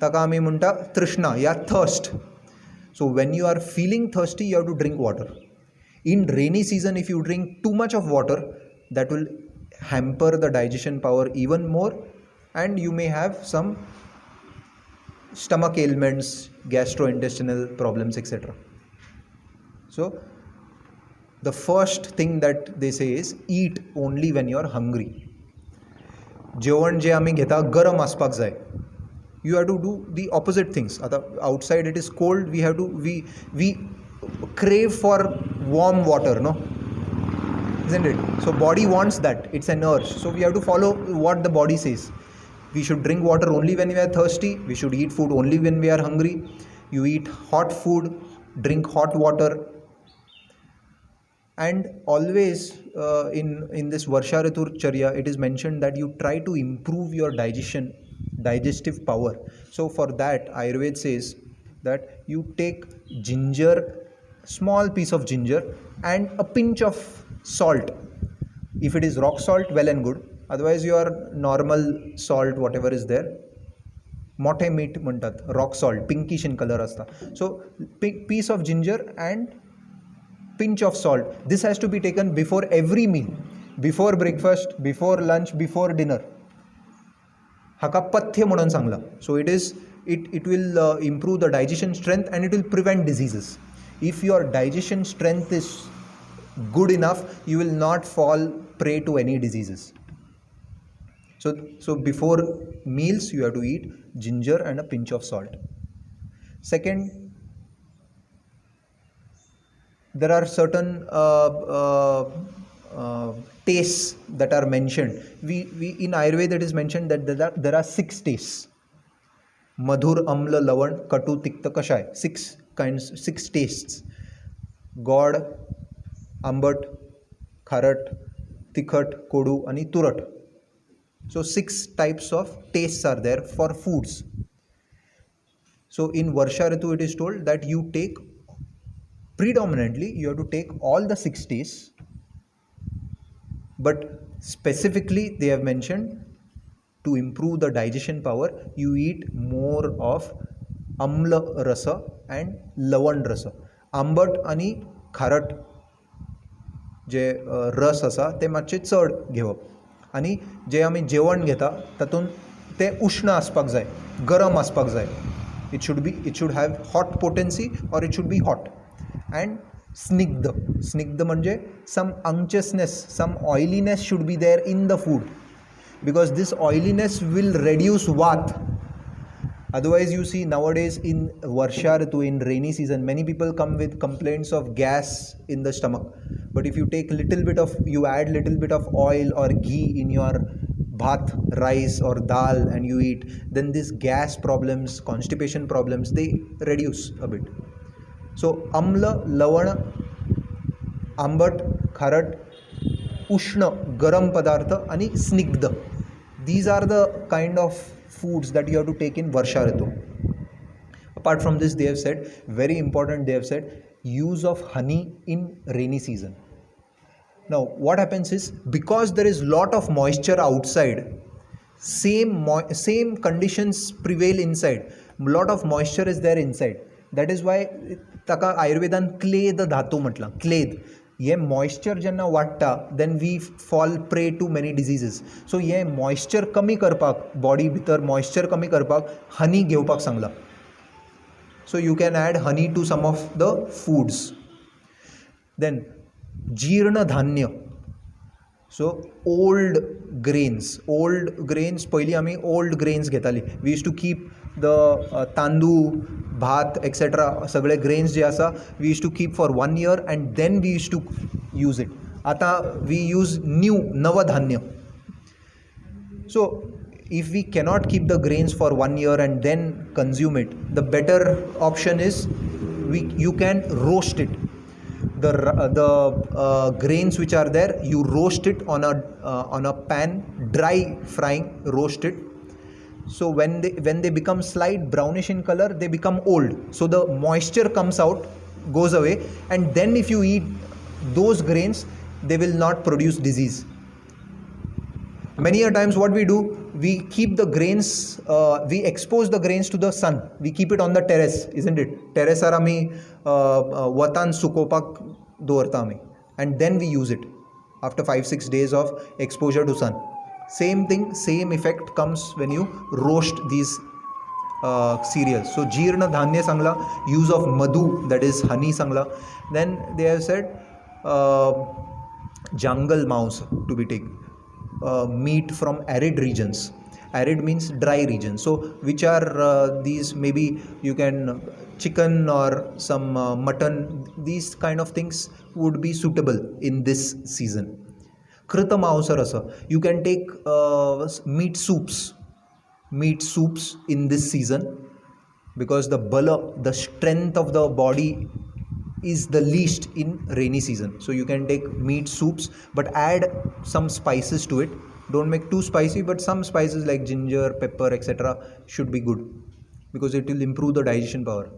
ताका आमी म्हणटा तृष्णा या thirst. So when you are feeling thirsty, you have to drink water. In rainy season, if you drink too much of water, that will hamper the digestion power even more, and you may have some stomach ailments, gastrointestinal problems, etc. So the first thing that they say is eat only when you are hungry. जेवण जे आमी घेता गरम आसपाक जाय. You have to do the opposite things. आता outside it is cold, we crave for warm water, no? Isn't it? So body wants that, it's an urge. So we have to follow what the body says. We should drink water only when we are thirsty. We should eat food only when we are hungry. You eat hot food, drink hot water. And always in this Varsha Ritu Charya, it is mentioned that you try to improve your digestive power. So for that, Ayurveda says that you take ginger, small piece of ginger, and a pinch of salt. If it is rock salt, well and good. Otherwise your normal salt, whatever is there, mote meat म्हणतात, rock salt, pinkish in color असता. So piece of ginger and pinch of salt. This has to be taken before every meal, before breakfast, before lunch, before dinner. हाका पथ्य म्हणून सांगला. So it will improve the digestion strength and it will prevent diseases. If your digestion strength is good enough, you will not fall prey to any diseases. So before meals you have to eat ginger and a pinch of salt. Second, there are certain tastes that are mentioned. We in Ayurveda it is mentioned that there are 6 tastes: madhur, amla, lavan, katu, tikta, kashay. 6 tastes: गोड, आंबट, खारट, तिखट, कोडू आणि तुरट. So 6 types of tastes are there for foods. So in Varsha Ritu it is told that you take predominantly you have to take all the 6 tastes, but specifically they have mentioned to improve the digestion power you eat more of amla rasa and lavan rasa. आंबट आणि खारट जे रस आसा ते मातशे चड घेवप आनी जे आमी जेवण घेता तातूंत ते उष्ण आसपाक जाय, गरम आसपाक जाय. It should have hot potency or it should be hot. And स्निग्ध म्हणजे some unctuousness, some oiliness should be there in the food, because this oiliness will reduce vat. Otherwise you see nowadays in Varsha Ritu, in rainy season, many people come with complaints of gas in the stomach. But if you take you add little bit of oil or ghee in your bhat, rice or dal and you eat, then this gas problems, constipation problems, they reduce a bit. So amla, lavan, ambat, kharat, ushna, garam padartha आणि snigdha. These are the kind of foods that you have to take in Varsha Ritu. Apart from this, they have said, very important, they have said, use of honey in rainy season. Now, what happens is, because there is lot of moisture outside, same conditions prevail inside. Lot of moisture is there inside. That is why taka Ayurvedan क्लेद धातू म्हटला, क्लेद. ये moisture जेन्ना वाडटा then we fall prey to many diseases. So हे moisture कमी करपाक, बॉडी भितर मॉइश्चर कमी करपाक हनी घेवपाक सांगला. So you can add honey to some of the foods. Then जीर्ण धान्य. सो ओल्ड ग्रेन्स पयलीं आमी ओल्ड ग्रेन्स घेताली. We use to keep the तांदूळ, भात एक्सेट्रा सगळे ग्रेन्स जे आसा we use to keep for 1 year and then we use to use it. आतां वी यूज नवधान्य. So if we cannot keep the grains for 1 year and then consume it, the better option is you can roast it. The grains which are there, you roast it on a pan, dry frying, roast it. So when they become slight brownish in color, they become old. So the moisture comes out, goes away, and then if you eat those grains, they will not produce disease. Many a times what we do, we keep the grains, we expose the grains to the sun. We keep it on the terrace, isn't it? Terracear आमी वतान सुकोवपाक दवरता आमी, and then we use it after 5-6 days of exposure to sun. Same thing, same effect comes when you roast these cereals. So jeerna dhanya sangla, use of madhu, that is honey sangla. Then they have said jungle mouse to be taken, meat from arid regions. Arid means dry regions. So which are these, maybe you can chicken or some mutton, these kind of things would be suitable in this season. Krita Mausarasa, you can take meat soups in this season, because the bala, the strength of the body is the least in rainy season. So you can take meat soups, but add some spices to it. Don't make too spicy, but some spices like ginger, pepper, etc. should be good, because it will improve the digestion power.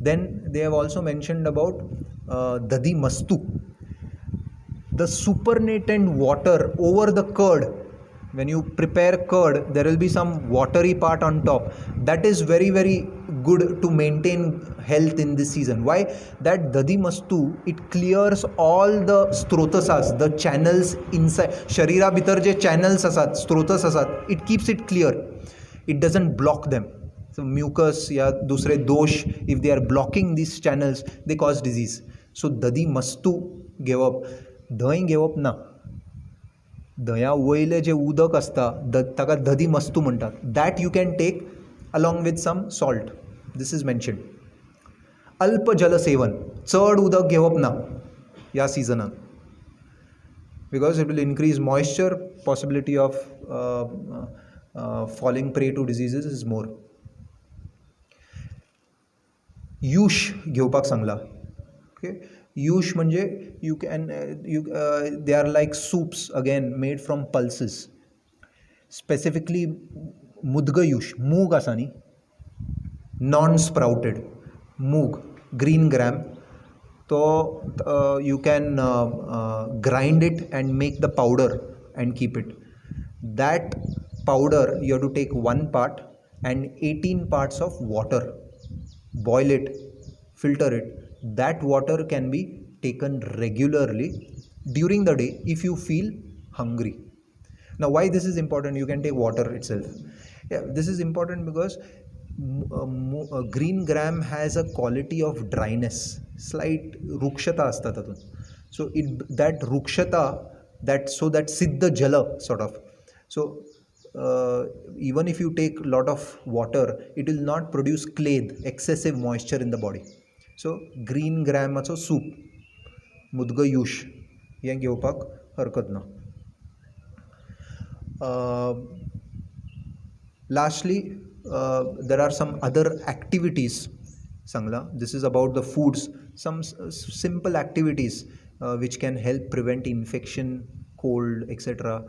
Then they have also mentioned about dadi mastu, the supernatant water over the curd. When you prepare curd, there will be some watery part on top. That is very, very good to maintain health in this season. Why? That dadi mastu, it clears all the strotasas, the channels inside. Sharira bhitar je channels asat, strotas asat, it keeps it clear. It doesn't block them. So mucus ya dusre dosh, if they are blocking these channels, they cause disease. So dadi mastu घेवप. धंय घेवप ना. दह्या वयले जे उदक आसता ताका दधी मस्तू म्हणटात. That you can take along with some salt. This is mentioned. अल्प जल सेवन, चड उदक घेवप ना ह्या सिजनान, because it will increase moisture, possibility of falling prey to diseases is more. यूश घेवपाक सांगला. ओके, यूश म्हणजे you can they are like soups again made from pulses. specifically mudgayush, moog asani, non-sprouted moog, green gram. So you can grind it and make the powder and keep it. That powder you have to take 1 part and 18 parts of water, boil it, filter it. That water can be taken regularly during the day if you feel hungry. Now why this is important? You can take water itself. Yeah, this is important because green gram has a quality of dryness, slight rukshata असता तातून. So that rukshata, that siddha jala sort of. So even if you take a lot of water, it will not produce clay, excessive moisture in the body. So green gram also soup, mudgayush, हें घेवपाक हरकत ना. Lastly, there are some other activities. Sangla, this is about the foods. Some simple activities which can help prevent infection, cold, etc.,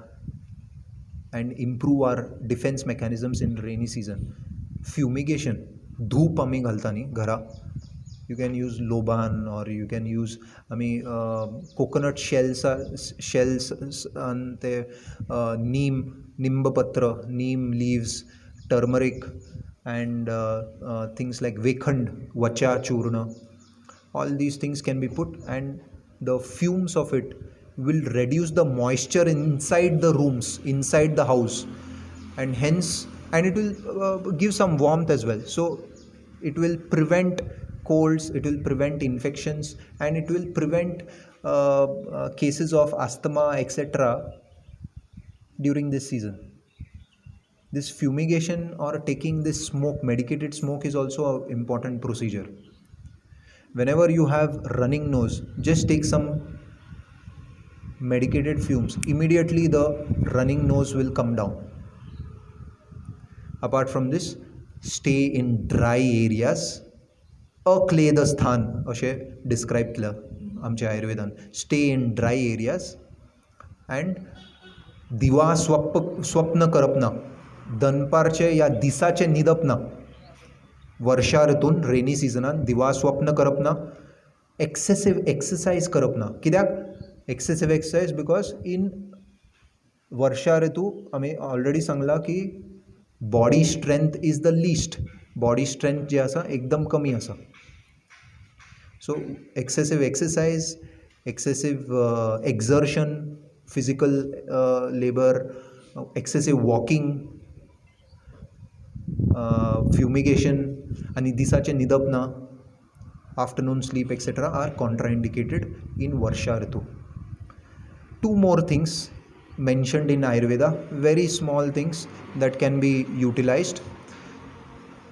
and improve our defense mechanisms in rainy season. Fumigation, धूप आमी घालता न्ही घरा. You can use loban, or you can use coconut shells and the nimbapatra, neem leaves, turmeric, and things like vekhand, vacha churna. All these things can be put, and the fumes of it will reduce the moisture inside the rooms, inside the house, and hence, and it will give some warmth as well. So it will prevent colds, it will prevent infections, and it will prevent cases of asthma, etc. during this season. This fumigation or taking this smoke, medicated smoke, is also an important procedure. Whenever you have running nose, just take some medicated fumes. Immediately the running nose will come down. Apart from this, stay in dry areas. अक्लेद स्थान अशें describe केलां आमच्या आयुर्वेदान. Stay in dry areas and दिवा स्वप्न करप ना. दनपारचे या दिसाचे न्हिदप ना. वर्षा ऋतून रेनी सिजनान दिवा स्वप्न करप ना. एक्सेसीव एक्सरसाइज करप ना. कित्याक एक्सेसीव एक्सरसाइज? बिकॉज इन वर्षा ऋतू आमी ऑलरेडी सांगलां की body strength is the least. Body strength जी आसा एकदम कमी आसा. So excessive exercise, excessive exertion, physical labor, excessive walking, fumigation, आणि दिसाचे न्हिदप ना, afternoon sleep, etc. are contraindicated in Varsha Ritu. 2 more things mentioned in Ayurveda, very small things that can be utilized.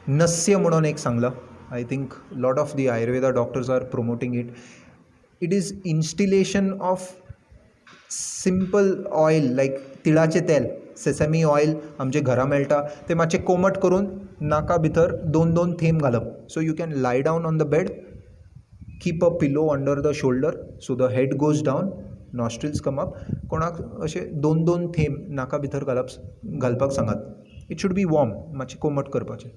Nasya म्हणून एक सांगला. I think a lot of the Ayurveda doctors are promoting it. It is instillation of simple oil like तिळाचे तेल, sesame oil आमचे घरा मेळटा ते मातशे कोमट करून नाका भितर 2-2 थेंब घालप. So you can lie down on the bed, keep a pillow under the shoulder so the head goes down, nostrils come up. कोणाक अशे 2-2 थेंब नाका भितर घालपाक सांगात. It should be warm, मातशे कोमट करपाचें.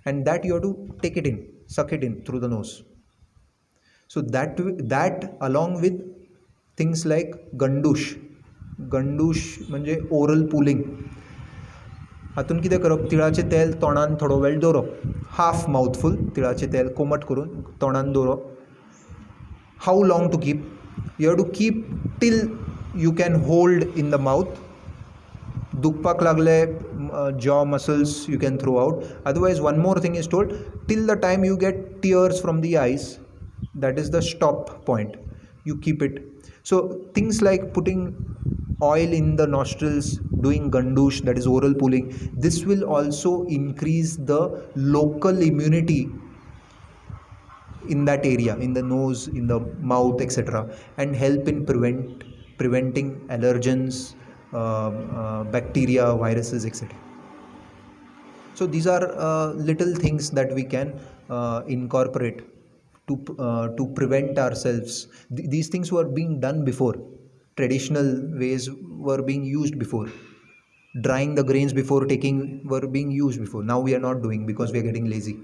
And that you have to take it in, suck it in through the nose. So that along with things like gandush म्हणजे oral pulling. हातून कितें करप? तिळाचें तेल तोंडान थोडो वेळ दवरप, हाफ माउथफूल तिळाचें तेल कोमट करून तोंडान दवरप. How long to keep? You have to keep till you can hold in the mouth. दुखपाक लागले jaw muscles you can throw out. Otherwise, one more thing is told, till the time you get tears from the eyes, that is the stop point. You keep it. So things like putting oil in the nostrils, doing gandush, that is oral pulling, this will also increase the local immunity in that area, in the nose, in the mouth, etc., and help in preventing allergens, bacteria, viruses, etc. So these are little things that we can incorporate to prevent ourselves. These things were being done before. Traditional ways were being used before. drying the grains before taking were being used before. Now we are not doing because we are getting lazy.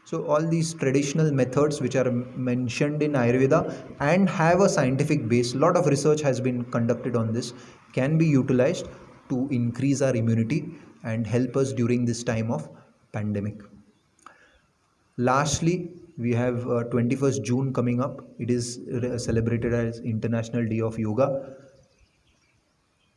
So all these traditional methods which are mentioned in Ayurveda and have a scientific base, a lot of research has been conducted on this, can be utilized to increase our immunity and help us during this time of pandemic. Lastly, we have 21st June coming up. It is celebrated as International Day of Yoga.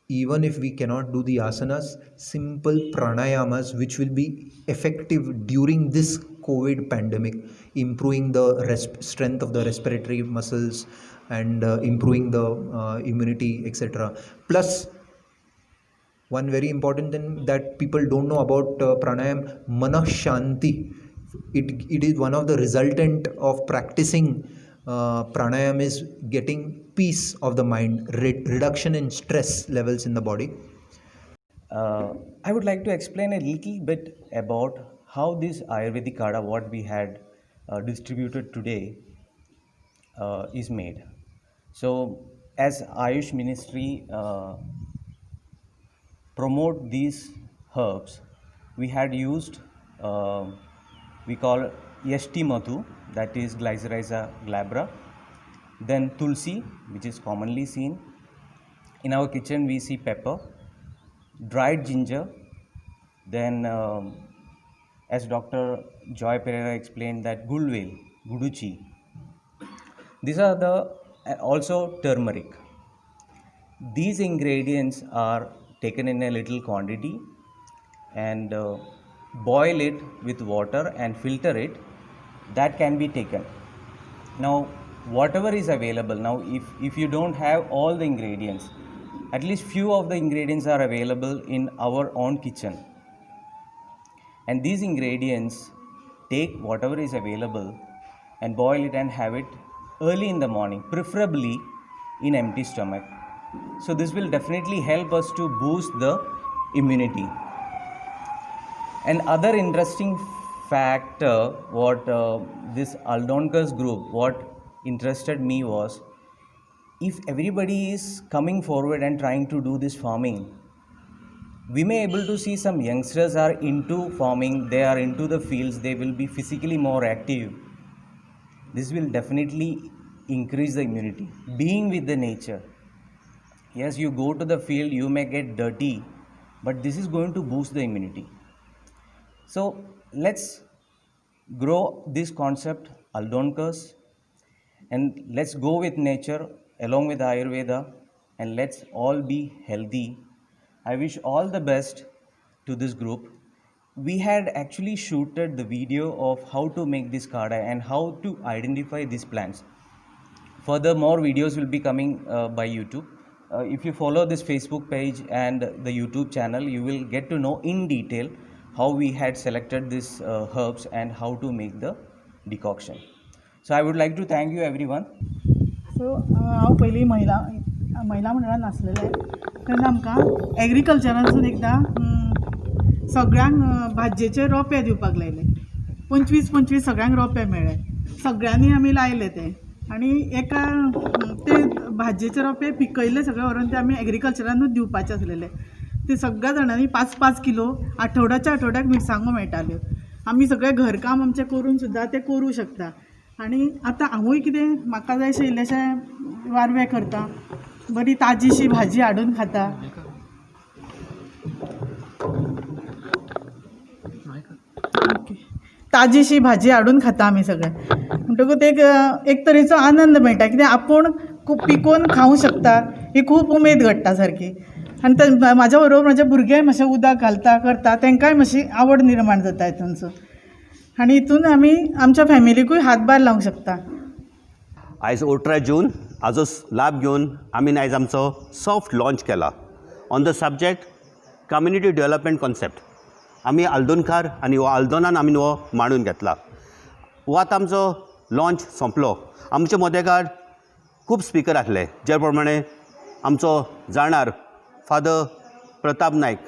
Even if we cannot do the asanas, simple pranayamas which will be effective during this COVID pandemic, improving the strength of the respiratory muscles and improving the immunity, etc. Plus, one very important thing that people don't know about pranayam, mana shanti. It is one of the resultant of practicing pranayam is getting peace of the mind, reduction in stress levels in the body. I would like to explain a little bit about how this Ayurvedic Kada, what we had distributed today, is made. So, as Ayush Ministry promote these herbs, we had used, we call Yashti Madhu, that is Glycyrrhiza glabra, then Tulsi, which is commonly seen. In our kitchen, we see pepper, dried ginger, then as Dr. Joy Pereira explained, that gulvel, guduchi. These are the also turmeric. These ingredients are taken in a little quantity and boil it with water and filter it. That can be taken. Now, whatever is available, now if you don't have all the ingredients, at least few of the ingredients are available in our own kitchen. And these ingredients, take whatever is available and boil it and have it early in the morning, preferably in empty stomach. So this will definitely help us to boost the immunity. And other interesting factor, what this Aldonkar's group, what interested me was, if everybody is coming forward and trying to do this farming, we may able to see some youngsters are into farming, they are into the fields, they will be physically more active. This will definitely increase the immunity. Being with the nature. Yes, you go to the field, you may get dirty, but this is going to boost the immunity. So let's grow this concept, Aldonkar's, and let's go with nature along with Ayurveda, and let's all be healthy. I wish all the best to this group. We had actually shooted the video of how to make this kada and how to identify these plants. Further, more videos will be coming by YouTube. If you follow this Facebook page and the YouTube channel, you will get to know in detail how we had selected these herbs and how to make the decoction. So I would like to thank you everyone. So हांव पयलीं महिला मंडळान आसलेलें तेन्ना आमकां एग्रीकल्चरानसून एकदां सगळ्यांक भाजयेचे रोंपे दिवपाक लायले 25 सगळ्यांक रोंपे मेळ्ळे सगळ्यांनी आमी लायले ते आनी एका ते भाजयेचे रोंपे पिकयले सगळे व्हरून ते आमी एग्रीकल्चरानूच दिवपाचे आसलेले ते सगळ्या जाणांनी 5-5 किलो आठवड्याच्या आठवड्याक मिरसांगो मेळटाल्यो आमी सगळे घरकाम आमचें करून सुद्दां ते करूं शकता आनी आतां हांवूय कितें म्हाका जाय अशें इल्लेशें वारवें करता बरी ताजीशी भाजी हाडून खाता ताजीशी भाजी हाडून खाता आमी सगळे म्हणटकूच एक तरेचो आनंद मेळटा कित्याक आपूण पिकोवन खावंक शकता ही खूब उमेद घडटा सारकी आनी म्हाज्या बरोबर म्हाजे भुरगे मातशें उदक घालता करता तांकांय मातशी आवड निर्माण जाता हितूनसून आनी हितून आमी आमच्या फॅमिलीकूय हातभार लावंक शकता आयज 18 जून हाजो लाभ घेवन आमी आयज आमचो सॉफ्ट लॉन्च केला on the subject community development concept आमी आल्दोनकार आनी हो आल्दोनान आमी हो मांडून घेतला हो आतां आमचो लॉन्च सोंपलो आमचे मदेकार खूब स्पिकर आसले जे प्रमाणे आमचो जाणार फादर प्रताप नायक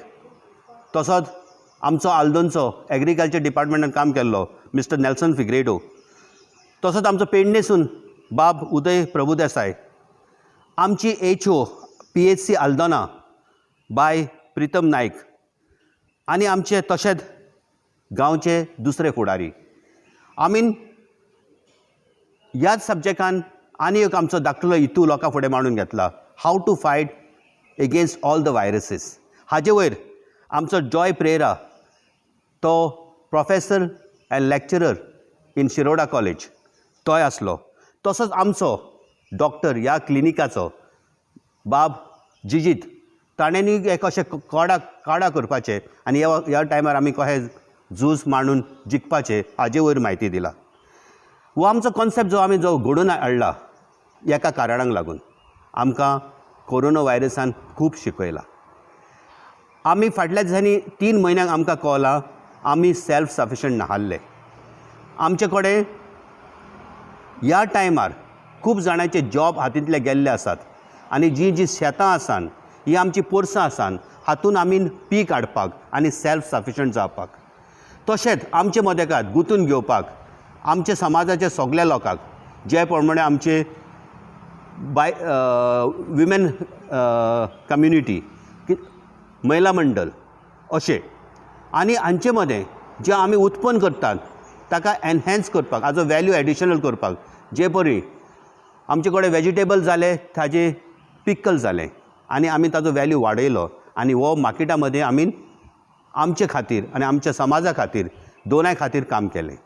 तसोच आमचो आल्दोनचो एग्रीकल्चर डिपार्टमेंटान काम केल्लो मिस्टर नेल्सन फिग्रेडो तसोच आमचो पेडणेसून बाब उदय प्रभुदेसाय आमची HO PHC Aldona bye Pritam नायक आनी आमचे तशेंच गांवचे दुसरे फुडारी आमीन ह्याच सब्जेक्टान आनी एक आमचो धाकलो इतू लोकां फुडें मांडून घेतला हाव to fight against all the viruses. हाजे वयर आमचो जॉय प्रेरा तो professor and lecturer in Shiroda college तोय आसलो. तसोच आमचो डॉक्टर ह्या क्लिनिकाचो बाब जिजीत ताणेंनी एक अशें काडा करपाचें आनी ह्या टायमार आमी कशें झूज मांडून जिखपाचें हाजे वयर म्हायती दिला. हो आमचो कॉन्सेप्ट जो घडोवन हाडला एका कारणाक लागून आमकां कोरोना व्हायरसान खूब शिकयला. आमी फाटल्या दिसांनी 3 म्हयन्यांक आमकां कळलां आमी सेल्फ सफिशंट नाहल्ले. आमचे कडेन ह्या टायमार खूब जाणांचे जॉब हातींतले गेल्ले आसात आनी जीं शेतां आसात ही आमची पोरसां आसात हातूंत आमी पीक हाडपाक आनी सेल्फ सफिशंट जावपाक तशेंच आमचे मदेकात गुंतून घेवपाक आमचे समाजाच्या सगळ्या लोकांक जे प्रमाणे आमचे विमेन कम्युनिटी महिला मंडळ अशें आनी हांचे मदें जें आमी उत्पन्न करतात ताका एनहेन्स करपाक हाजो वॅल्यू एडिशनल करपाक जे परी आमचे कडेन वेजिटेबल जाले ताजे पिकल जाले आनी आमी ताजो वॅल्यू वाडयलो आनी हो मार्केटा मदें आमी आमचे खातीर आनी आमच्या समाजा खातीर दोनाय खातीर काम केलें.